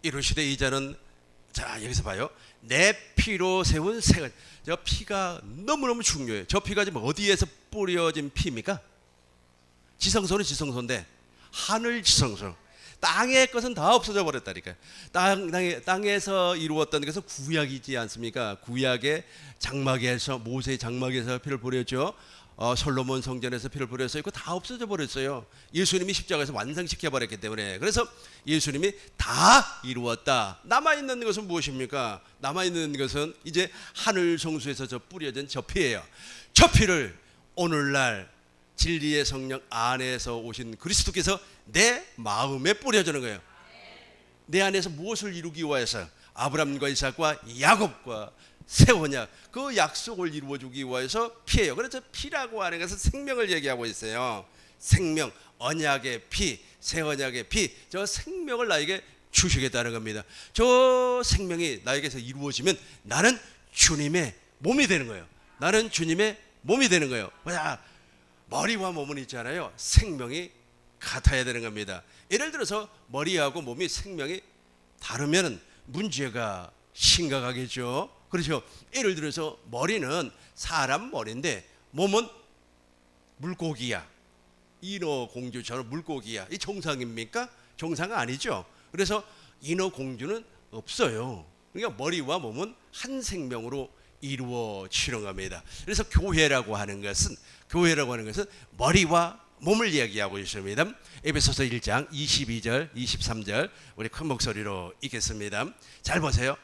이르시되 이 잔은 자 여기서 봐요. 내 피로 세운 새 언약. 저 피가 너무너무 중요해요. 저 피가 지금 어디에서 뿌려진 피입니까? 지성소는 지성소인데 하늘 지성소. 땅의 것은 다 없어져 버렸다니까요. 땅에서 이루었던 것은 구약이지 않습니까? 구약의 장막에서 모세의 장막에서 피를 뿌렸죠. 솔로몬 성전에서 피를 뿌렸어요. 그거 다 없어져 버렸어요. 예수님이 십자가에서 완성시켜 버렸기 때문에. 그래서 예수님이 다 이루었다. 남아있는 것은 무엇입니까? 남아있는 것은 이제 하늘 성수에서 저 뿌려진 저 피예요. 저 피를 오늘날 진리의 성령 안에서 오신 그리스도께서 내 마음에 뿌려주는 거예요. 내 안에서 무엇을 이루기 위해서? 아브라함과 이삭과 야곱과 새 언약 그 약속을 이루어주기 위해서 피예요. 그래서 피라고 하는 것은 생명을 얘기하고 있어요. 생명, 언약의 피, 새 언약의 피, 저 생명을 나에게 주시겠다는 겁니다. 저 생명이 나에게서 이루어지면 나는 주님의 몸이 되는 거예요. 나는 주님의 몸이 되는 거예요. 머리와 몸은 있잖아요. 생명이 같아야 되는 겁니다. 예를 들어서 머리하고 몸이 생명이 다르면 문제가 심각하겠죠. 그렇죠. 예를 들어서 머리는 사람 머리인데 몸은 물고기야. 인어공주처럼 물고기야. 이 정상입니까? 정상 아니죠. 그래서 인어공주는 없어요. 그러니까 머리와 몸은 한 생명으로 이루어지는 겁니다. 그래서 교회라고 하는 것은 머리와 몸을 이야기하고 있습니다. 에베소서 1장 22절 23절 우리 큰 목소리로 읽겠습니다. 잘 보세요.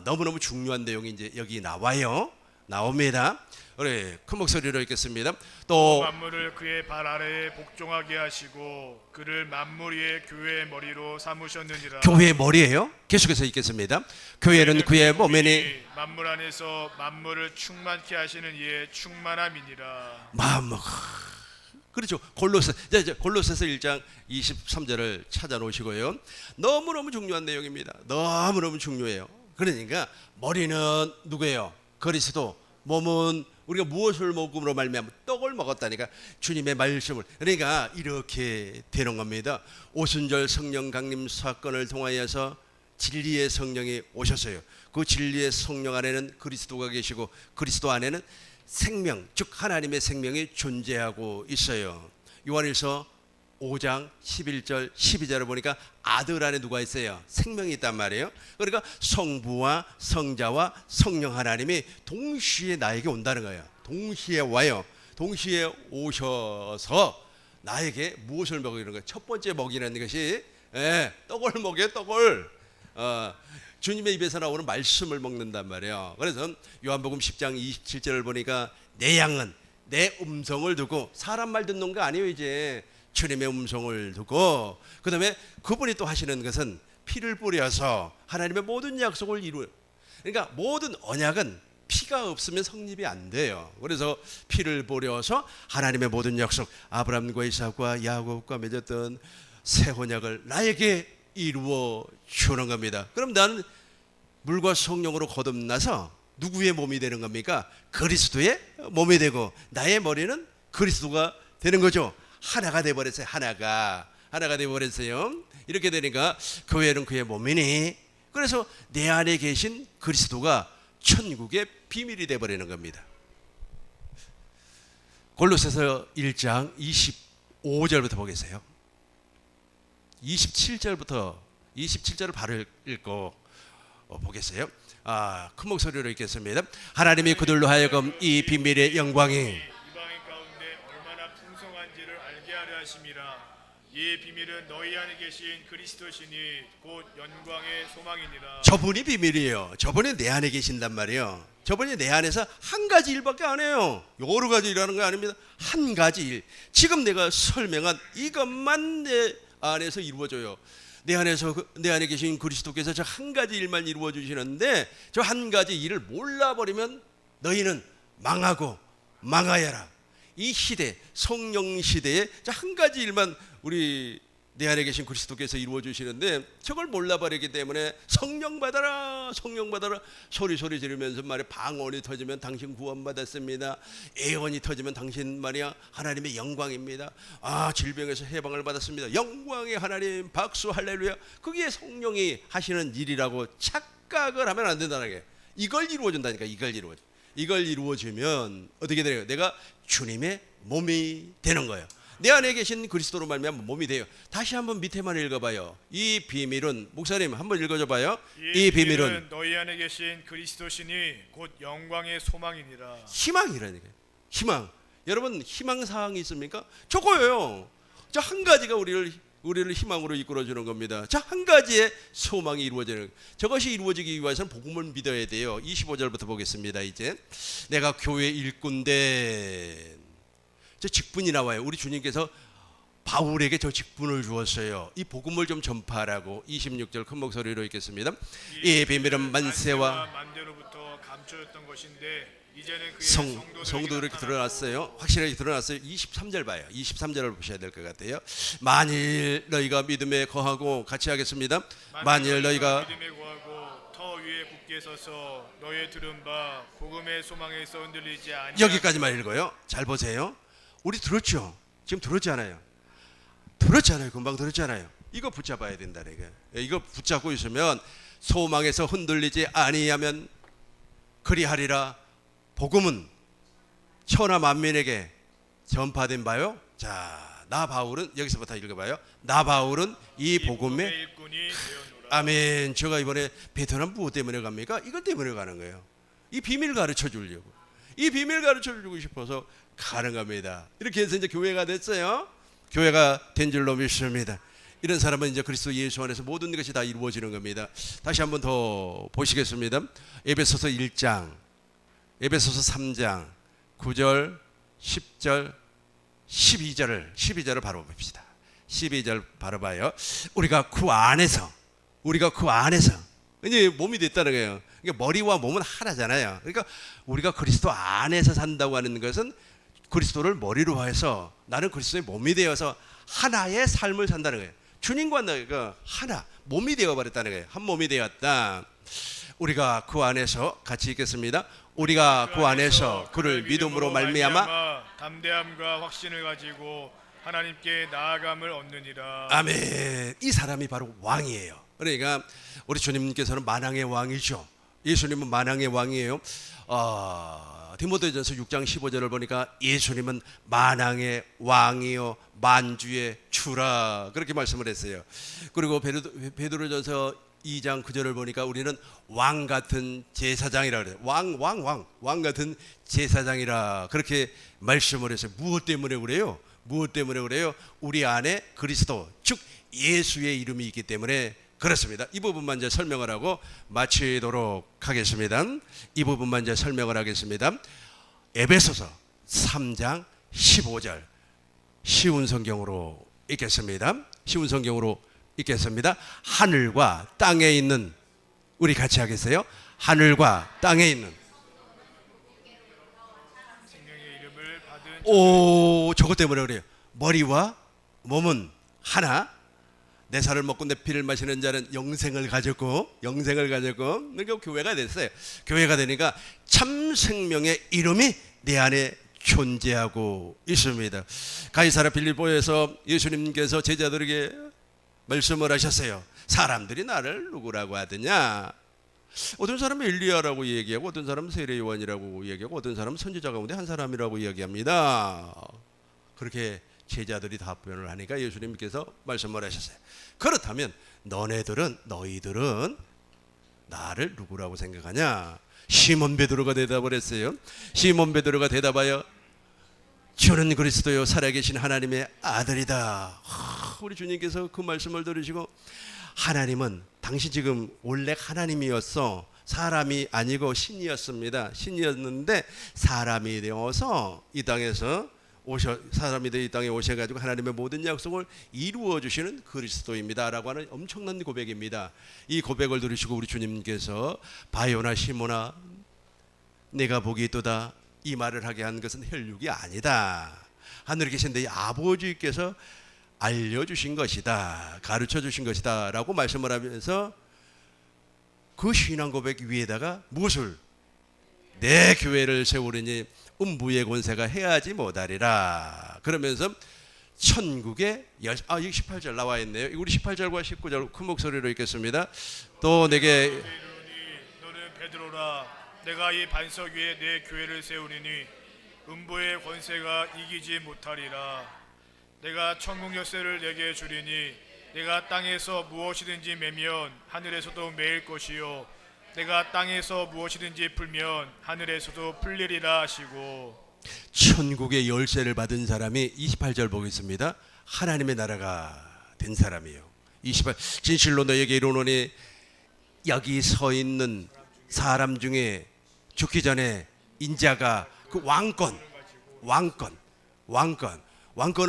너무너무 중요한 내용이 이제 여기 나옵니다. 우리 큰 목소리로 읽겠습니다. 또 만물을 그의 발 아래에 복종하게 하시고 그를 만물 위의 교회의 머리로 삼으셨느니라. 교회의 머리예요. 계속해서 읽겠습니다. 교회는 그의 몸이니 만물 안에서 만물을 충만케 하시는 이의 충만함이니라. 그렇죠. 골로새서 1장 23절을 찾아놓으시고요. 너무너무 중요한 내용입니다. 너무너무 중요해요. 그러니까 머리는 누구예요? 그리스도. 몸은 우리가 무엇을 먹음으로 말미암아 떡을 먹었다니까 주님의 말씀을. 그러니까 이렇게 되는 겁니다. 오순절 성령 강림 사건을 통하여서 진리의 성령이 오셨어요. 그 진리의 성령 안에는 그리스도가 계시고 그리스도 안에는 생명, 즉 하나님의 생명이 존재하고 있어요. 요한일서 5장 11절 12절을 보니까 아들 안에 누가 있어요? 생명이 있단 말이에요. 그러니까 성부와 성자와 성령 하나님이 동시에 나에게 온다는 거예요. 동시에 와요. 동시에 오셔서 나에게 무엇을 먹이는 거예요? 첫 번째 먹이는 것이 떡을 먹여요. 떡을 주님의 입에서 나오는 말씀을 먹는단 말이에요. 그래서 요한복음 10장 27절을 보니까 내 양은 내 음성을 듣고, 사람 말 듣는 거 아니에요. 이제 주님의 음성을 듣고, 그 다음에 그분이 또 하시는 것은 피를 뿌려서 하나님의 모든 약속을 이루어요. 그러니까 모든 언약은 피가 없으면 성립이 안 돼요. 그래서 피를 뿌려서 하나님의 모든 약속, 아브라함과 이삭과 야곱과 맺었던 새 언약을 나에게 이루어 주는 겁니다. 그럼 나는 물과 성령으로 거듭나서 누구의 몸이 되는 겁니까? 그리스도의 몸이 되고, 나의 머리는 그리스도가 되는 거죠. 하나가 되어버렸어요. 하나가 되어버렸어요. 이렇게 되니까 교회는 그의 몸이니, 그래서 내 안에 계신 그리스도가 천국의 비밀이 되어버리는 겁니다. 골로새서 1장 25절부터 보겠어요. 27절을 바로 읽고 보겠어요. 큰 목소리로 읽겠습니다. 하나님이 그들로 하여금 이 비밀의 영광이 이방인 가운데 얼마나 풍성한지를 알게 하려 하심이라. 이 비밀은 너희 안에 계신 그리스도시니 곧 영광의 소망이니라. 저분이 비밀이에요. 저분이 내 안에 계신단 말이에요. 저분이 내 안에서 한 가지 일밖에 안 해요. 여러 가지 일하는 거 아닙니다. 한 가지 일. 지금 내가 설명한 이것만 내 안에서 이루어져요. 내 안에 계신 그리스도께서 저 한 가지 일만 이루어 주시는데, 저 한 가지 일을 몰라버리면 너희는 망하고 망하여라. 이 시대, 성령 시대에 저 한 가지 일만 우리 내 안에 계신 그리스도께서 이루어 주시는데, 저걸 몰라버리기 때문에 성령 받아라 소리 지르면서 말이야, 방언이 터지면 당신 구원받았습니다. 애언이 터지면 당신 말이야 하나님의 영광입니다. 질병에서 해방을 받았습니다. 영광의 하나님 박수 할렐루야. 그게 성령이 하시는 일이라고 착각을 하면 안 된다는 게, 이걸 이루어준다니까. 이걸 이루어주면 어떻게 돼요? 내가 주님의 몸이 되는 거예요. 내 안에 계신 그리스도로 말미암아 몸이 돼요. 다시 한번 밑에만 읽어봐요. 이 비밀은, 목사님 한번 읽어줘봐요. 이 비밀은 너희 안에 계신 그리스도시니 곧 영광의 소망이니라. 희망이라니까요. 희망. 여러분 희망 사항이 있습니까? 저거예요. 저 한 가지가 우리를 희망으로 이끌어주는 겁니다. 저 한 가지의 소망이 이루어지는 거예요. 저것이 이루어지기 위해서는 복음을 믿어야 돼요. 25절부터 보겠습니다. 이제 내가 교회 일꾼된, 저 직분이 나와요. 우리 주님께서 바울에게 저 직분을 주었어요. 이 복음을 좀 전파하라고. 26절 큰 목소리로 읽겠습니다. 이 비밀은 만세와 만대로부터 감춰졌던 것인데 이제는 그의 성도 이렇게 드러났어요. 확실하게 드러났어요. 23절 봐요. 23절을 보셔야 될 것 같아요. 만일 너희가 믿음에 거하고, 같이 하겠습니다. 만일 너희가 믿음에 거하고 터 위에 굳게 서서 너의 들은 바 복음의 소망에서 흔들리지 아니하고. 여기까지만 읽어요. 잘 보세요. 우리 들었죠? 지금 들었잖아요. 들었잖아요. 금방 들었잖아요. 이거 붙잡아야 된다. 이거 붙잡고 있으면 소망에서 흔들리지 아니하면 그리하리라. 복음은 천하 만민에게 전파된 바요. 자, 나 바울은 여기서부터 읽어봐요. 나 바울은 이 복음의 일꾼이 되었노라. 아멘. 제가 이번에 베트남 무엇 때문에 갑니까? 이것 때문에 가는 거예요. 이 비밀 가르쳐 주려고. 이 비밀 가르쳐 주고 싶어서 가는 겁니다. 이렇게 해서 이제 교회가 됐어요. 교회가 된 줄로 믿습니다. 이런 사람은 이제 그리스도 예수 안에서 모든 것이 다 이루어지는 겁니다. 다시 한번 더 보시겠습니다. 에베소서 1장, 에베소서 3장 9절, 10절, 12절을 바로 봅시다. 12절 바로 봐요. 우리가 그 안에서 이제 몸이 됐다는 거예요. 그러니까 머리와 몸은 하나잖아요. 그러니까 우리가 그리스도 안에서 산다고 하는 것은 그리스도를 머리로 해서 나는 그리스도의 몸이 되어서 하나의 삶을 산다는 거예요. 주님과 내가 하나 몸이 되어버렸다는 거예요. 한 몸이 되었다. 우리가 그 안에서 같이 읽겠습니다. 우리가 그 안에서 그를 믿음으로 말미암아 담대함과 확신을 가지고 하나님께 나아감을 얻느니라. 아멘. 이 사람이 바로 왕이에요. 그러니까 우리 주님께서는 만왕의 왕이죠. 예수님은 만왕의 왕이에요. 디모데전서 6장 15절을 보니까 예수님은 만왕의 왕이요 만주의 주라 그렇게 말씀을 했어요. 그리고 베드로전서 2장 9절을 보니까 우리는 왕 같은 제사장이라 그래요. 왕 같은 제사장이라 그렇게 말씀을 했어요. 무엇 때문에 그래요? 우리 안에 그리스도 즉 예수의 이름이 있기 때문에 그렇습니다. 이 부분만 이제 설명을 하고 마치도록 하겠습니다. 에베소서 3장 15절 쉬운 성경으로 읽겠습니다. 하늘과 땅에 있는 우리 같이 하겠어요? 하늘과 땅에 있는 생명의 이름을 받은 저것 때문에 그래요. 머리와 몸은 하나. 내 살을 먹고 내 피를 마시는 자는 영생을 가졌고 그러니까 교회가 됐어요. 교회가 되니까 참 생명의 이름이 내 안에 존재하고 있습니다. 가이사랴 빌립보에서 예수님께서 제자들에게 말씀을 하셨어요. 사람들이 나를 누구라고 하더냐? 어떤 사람은 엘리야라고 얘기하고 어떤 사람은 세례 요한이라고 얘기하고 어떤 사람은 선지자 가운데 한 사람이라고 이야기합니다. 그렇게 제자들이 답변을 하니까 예수님께서 말씀을 하셨어요. 그렇다면 너희들은 나를 누구라고 생각하냐? 시몬 베드로가 대답을 했어요. 시몬 베드로가 대답하여 주는 그리스도요 살아계신 하나님의 아들이다. 우리 주님께서 그 말씀을 들으시고 하나님은 당신 지금 원래 하나님이었어. 사람이 아니고 신이었습니다. 신이었는데 사람이 되어서 이 땅에서 사람이 되어 이 땅에 오셔가지고 하나님의 모든 약속을 이루어 주시는 그리스도입니다라고 하는 엄청난 고백입니다. 이 고백을 들으시고 우리 주님께서 바요나 시모나 내가 복이 있도다 이 말을 하게 한 것은 혈육이 아니다. 하늘에 계신 내 아버지께서 알려주신 것이다. 가르쳐 주신 것이다 라고 말씀을 하면서 그 신앙 고백 위에다가 무엇을? 내 교회를 세우리니 음부의 권세가 해하지 못하리라. 그러면서 천국의 여기 18절 나와 있네요. 우리 18절과 19절 큰 목소리로 읽겠습니다. 또 내게 너는 베드로라 내가 이 반석 위에 내 교회를 세우리니 음부의 권세가 이기지 못하리라. 내가 천국 열쇠를 내게 주리니 내가 땅에서 무엇이든지 매면 하늘에서도 매일 것이요 내가 땅에서 무엇이든지 풀면 하늘에서도 풀리리라 하시고. 천국의 열쇠를 받은 사람이 28절 보겠습니다. 하나님의 나라가 된 사람이에요. 28 진실로 너에게 이르노니 여기 서 있는 사람 중에 죽기 전에 인자가 그 왕권을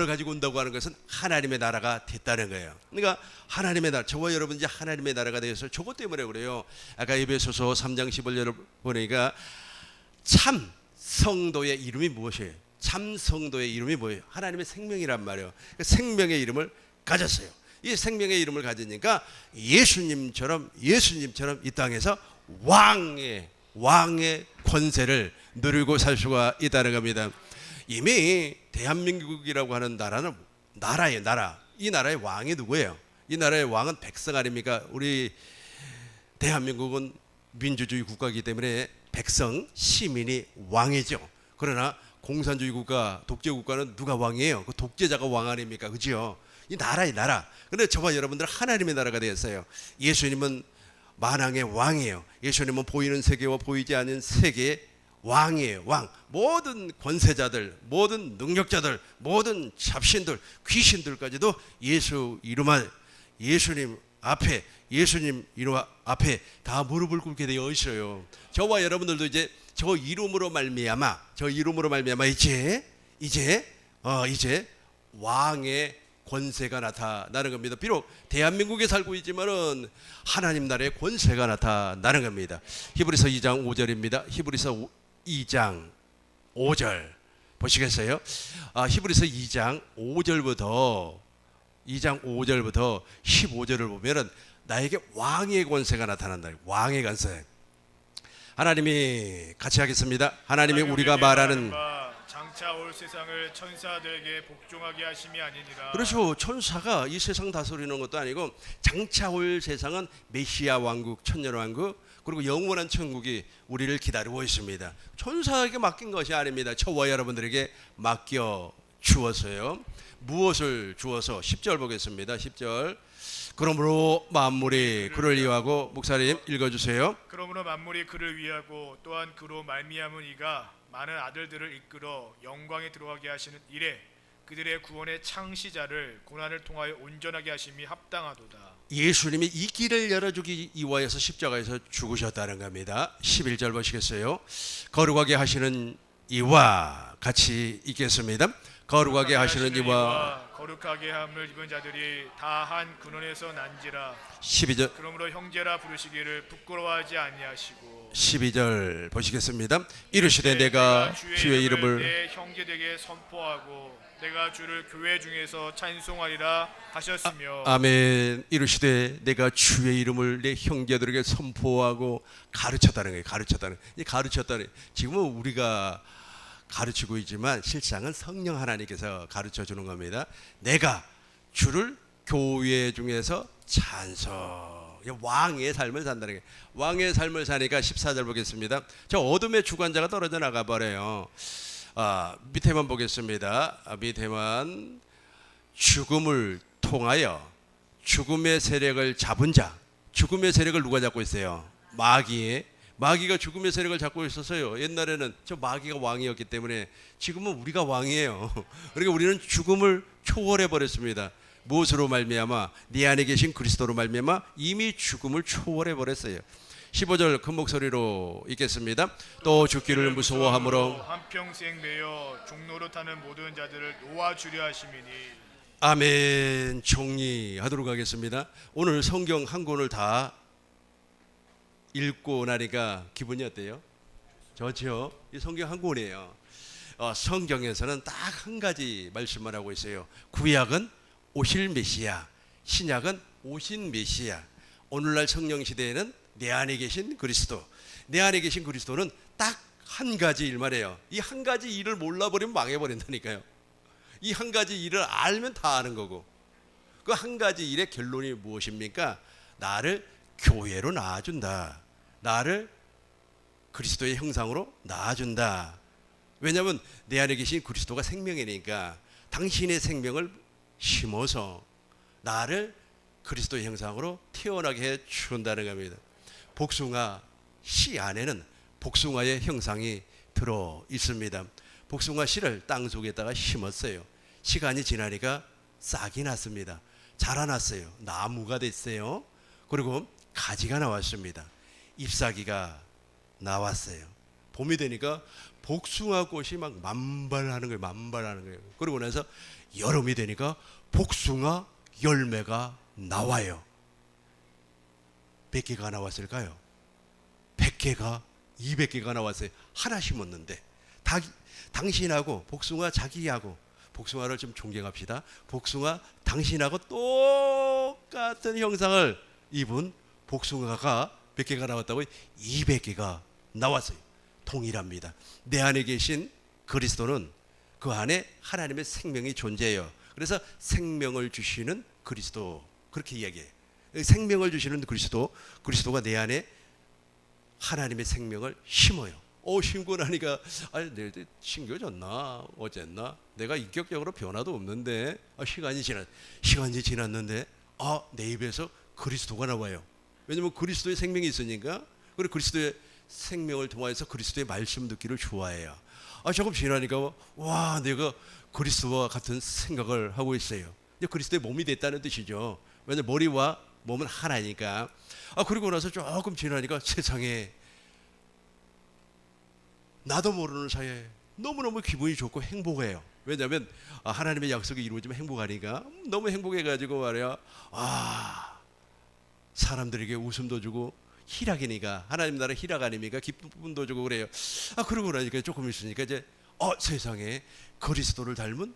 가지고 온다고 하는 것은 하나님의 나라가 됐다는 거예요. 그러니까 하나님의 나라, 저와 여러분 이제 하나님의 나라가 되어서 저것 때문에 그래요. 아까 에베소서 3장 15절을 보니까 참 성도의 이름이 무엇이에요? 참 성도의 이름이 뭐예요? 하나님의 생명이란 말이에요. 생명의 이름을 가졌어요. 이 생명의 이름을 가지니까 예수님처럼 이 땅에서 왕의 권세를 누리고 살 수가 있다는 겁니다. 이미 대한민국이라고 하는 나라는 나라예요. 나라. 이 나라의 왕이 누구예요? 이 나라의 왕은 백성 아닙니까? 우리 대한민국은 민주주의 국가이기 때문에 백성, 시민이 왕이죠. 그러나 공산주의 국가, 독재 국가는 누가 왕이에요? 그 독재자가 왕 아닙니까? 그죠? 이 나라의 나라. 그런데 저와 여러분들은 하나님의 나라가 되었어요. 예수님은 만왕의 왕이에요. 예수님은 보이는 세계와 보이지 않는 세계의 왕이에요. 왕. 모든 권세자들, 모든 능력자들, 모든 잡신들, 귀신들까지도 예수 이름을, 예수님 앞에, 예수님 이름 앞에 다 무릎을 꿇게 되어 있어요. 저와 여러분들도 이제 저 이름으로 말미암아 이제 왕의 권세가 나타나는 겁니다. 비록 대한민국에 살고 있지만은 하나님 나라의 권세가 나타나는 겁니다. 히브리서 2장 5절입니다. 히브리서 2장 5절 보시겠어요? 히브리서 2장 5절부터 15절을 보면은 나에게 왕의 권세가 나타난다. 왕의 권세. 하나님이 같이 하겠습니다. 하나님이 우리가 말하는 장차 올 세상을 천사들에게 복종하게 하심이 아니니라. 그렇죠. 천사가 이 세상 다스리는 것도 아니고 장차 올 세상은 메시아 왕국, 천년 왕국, 그리고 영원한 천국이 우리를 기다리고 있습니다. 천사에게 맡긴 것이 아닙니다. 저와 여러분들에게 맡겨 주었어요. 무엇을 주어서 10절 보겠습니다. 10절. 그러므로 만물이 그를 위하고, 목사님 읽어주세요. 그러므로 만물이 그를 위하고 또한 그로 말미암은 이가 많은 아들들을 이끌어 영광에 들어가게 하시는 이래 그들의 구원의 창시자를 고난을 통하여 온전하게 하심이 합당하도다. 예수님이 이 길을 열어주기 위하여서 십자가에서 죽으셨다는 겁니다. 11절 보시겠어요? 거룩하게 하시는 이와 같이 읽겠습니다. 거룩하게 하시는 이와 거룩하게 함을 입은 자들이 다 한 근원에서 난지라. 12절. 그러므로 형제라 부르시기를 부끄러워하지 아니하시고. 12절 보시겠습니다. 이르시되 내가 주의 이름을 내 형제에게 선포하고 내가 주를 교회 중에서 찬송하리라 하셨으며. 아멘. 이르시되 내가 주의 이름을 내 형제들에게 선포하고 가르쳤다는 거예요. 가르쳤다는. 지금은 우리가 가르치고 있지만 실상은 성령 하나님께서 가르쳐 주는 겁니다. 내가 주를 교회 중에서 찬송. 왕의 삶을 산다는 게, 왕의 삶을 사니까 14절 보겠습니다. 저 어둠의 주관자가 떨어져 나가 버려요. 밑에만 보겠습니다. 밑에만. 죽음을 통하여 죽음의 세력을 잡은 자. 죽음의 세력을 누가 잡고 있어요? 마귀가 죽음의 세력을 잡고 있었어요. 옛날에는 저 마귀가 왕이었기 때문에. 지금은 우리가 왕이에요. 그러니까 우리는 죽음을 초월해 버렸습니다. 무엇으로 말미암아? 네 안에 계신 그리스도로 말미암아 이미 죽음을 초월해 버렸어요. 15절 큰 목소리로 읽겠습니다. 또 죽기를 무서워함으로 한평생 매여 종로로 타는 모든 자들을 놓아주려 하심이니. 아멘. 정리하도록 하겠습니다. 오늘 성경 한 권을 다 읽고 나니까 기분이 어때요? 좋죠? 이 성경 한 권이에요. 성경에서는 딱 한 가지 말씀만 하고 있어요. 구약은 오실 메시아, 신약은 오신 메시아. 오늘날 성령 시대에는 내 안에 계신 그리스도. 내 안에 계신 그리스도는 딱 한 가지 일만 해요. 이 한 가지 일을 몰라버리면 망해버린다니까요. 이 한 가지 일을 알면 다 아는 거고, 그 한 가지 일의 결론이 무엇입니까? 나를 교회로 낳아준다. 나를 그리스도의 형상으로 낳아준다. 왜냐하면 내 안에 계신 그리스도가 생명이니까 당신의 생명을 심어서 나를 그리스도의 형상으로 태어나게 해준다는 겁니다. 복숭아 씨 안에는 복숭아의 형상이 들어 있습니다. 복숭아 씨를 땅 속에다가 심었어요. 시간이 지나니까 싹이 났습니다. 자라났어요. 나무가 됐어요. 그리고 가지가 나왔습니다. 잎사귀가 나왔어요. 봄이 되니까 복숭아 꽃이 막 만발하는 거예요. 그러고 나서 여름이 되니까 복숭아 열매가 나와요. 몇 개가 나왔을까요? 100개가 200개가 나왔어요. 하나 심었는데. 당신하고 복숭아 자기하고, 복숭아를 좀 존경합시다. 복숭아 당신하고 똑같은 형상을 입은 복숭아가 몇 개가 나왔다고요? 200개가 나왔어요. 동일합니다. 내 안에 계신 그리스도는 그 안에 하나님의 생명이 존재해요. 그래서 생명을 주시는 그리스도, 그렇게 이야기해요. 생명을 주시는 그리스도가 내 안에 하나님의 생명을 심어요. 심고 나니까 내가 신겨졌나 어쨌나, 내가 인격적으로 변화도 없는데 시간이 지났는데 내 입에서 그리스도가 나와요. 왜냐하면 그리스도의 생명이 있으니까. 그리고 그리스도의 생명을 통하여서 그리스도의 말씀 듣기를 좋아해요. 조금 지나니까 내가 그리스도와 같은 생각을 하고 있어요. 이제 그리스도의 몸이 됐다는 뜻이죠. 왜냐하면 머리와 몸은 하나니까. 그리고 나서 조금 지나니까 세상에 나도 모르는 사이에 너무너무 기분이 좋고 행복해요. 왜냐하면 하나님의 약속이 이루어지면 행복하니까. 너무 행복해가지고 말이야, 사람들에게 웃음도 주고, 희락이니까, 하나님 나라 희락 아닙니까? 기쁨도 주고 그래요. 그러고 나니까 조금 있으니까 이제 세상에 그리스도를 닮은,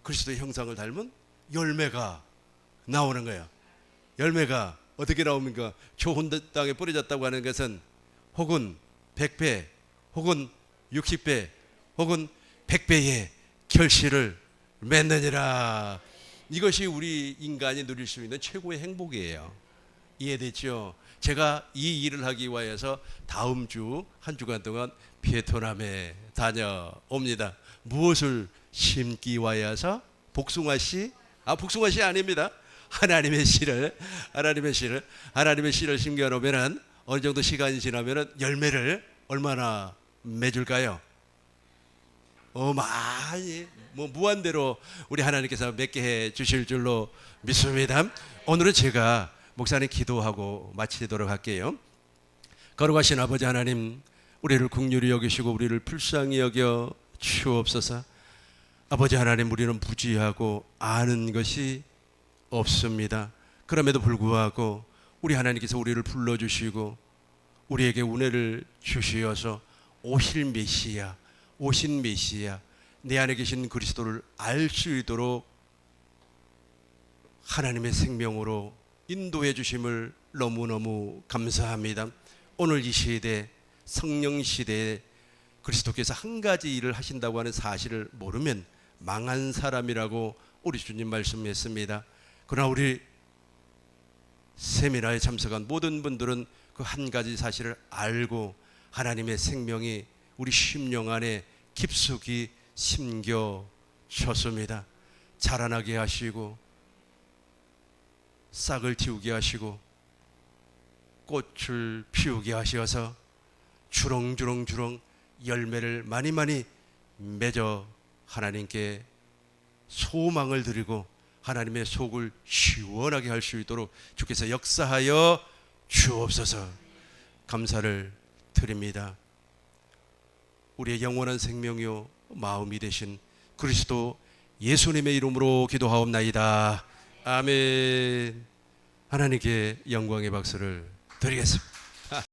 그리스도의 형상을 닮은 열매가 나오는 거예요. 열매가 어떻게 나옵니까? 좋은 땅에 뿌려졌다고 하는 것은 혹은 100배, 혹은 60배, 혹은 100배의 결실을 맺느니라. 이것이 우리 인간이 누릴 수 있는 최고의 행복이에요. 이해됐죠? 제가 이 일을 하기 위해서 다음 주 한 주간 동안 베트남에 다녀옵니다. 무엇을 심기 위해서? 복숭아씨? 복숭아씨 아닙니다. 하나님의 씨를 심겨놓으면 어느 정도 시간이 지나면 열매를 얼마나 맺을까요? 많이, 무한대로 우리 하나님께서 맺게 해 주실 줄로 믿습니다. 오늘은 제가 목사님 기도하고 마치도록 할게요. 거룩하신 아버지 하나님, 우리를 긍휼히 여기시고 우리를 불쌍히 여겨 주옵소서. 아버지 하나님, 우리는 무지하고 아는 것이 없습니다. 그럼에도 불구하고 우리 하나님께서 우리를 불러주시고 우리에게 은혜를 주시어서 오신 메시아, 내 안에 계신 그리스도를 알 수 있도록 하나님의 생명으로 인도해 주심을 너무너무 감사합니다. 오늘 이 시대, 성령 시대에 그리스도께서 한 가지 일을 하신다고 하는 사실을 모르면 망한 사람이라고 우리 주님 말씀했습니다. 그러나 우리 세미나에 참석한 모든 분들은 그 한 가지 사실을 알고 하나님의 생명이 우리 심령 안에 깊숙이 심겨졌습니다. 자라나게 하시고 싹을 틔우게 하시고 꽃을 피우게 하셔서 주렁주렁 열매를 많이 맺어 하나님께 소망을 드리고 하나님의 속을 시원하게 할 수 있도록 주께서 역사하여 주옵소서. 감사를 드립니다. 우리의 영원한 생명이요 마음이 되신 그리스도 예수님의 이름으로 기도하옵나이다. 아멘. 하나님께 영광의 박수를 드리겠습니다.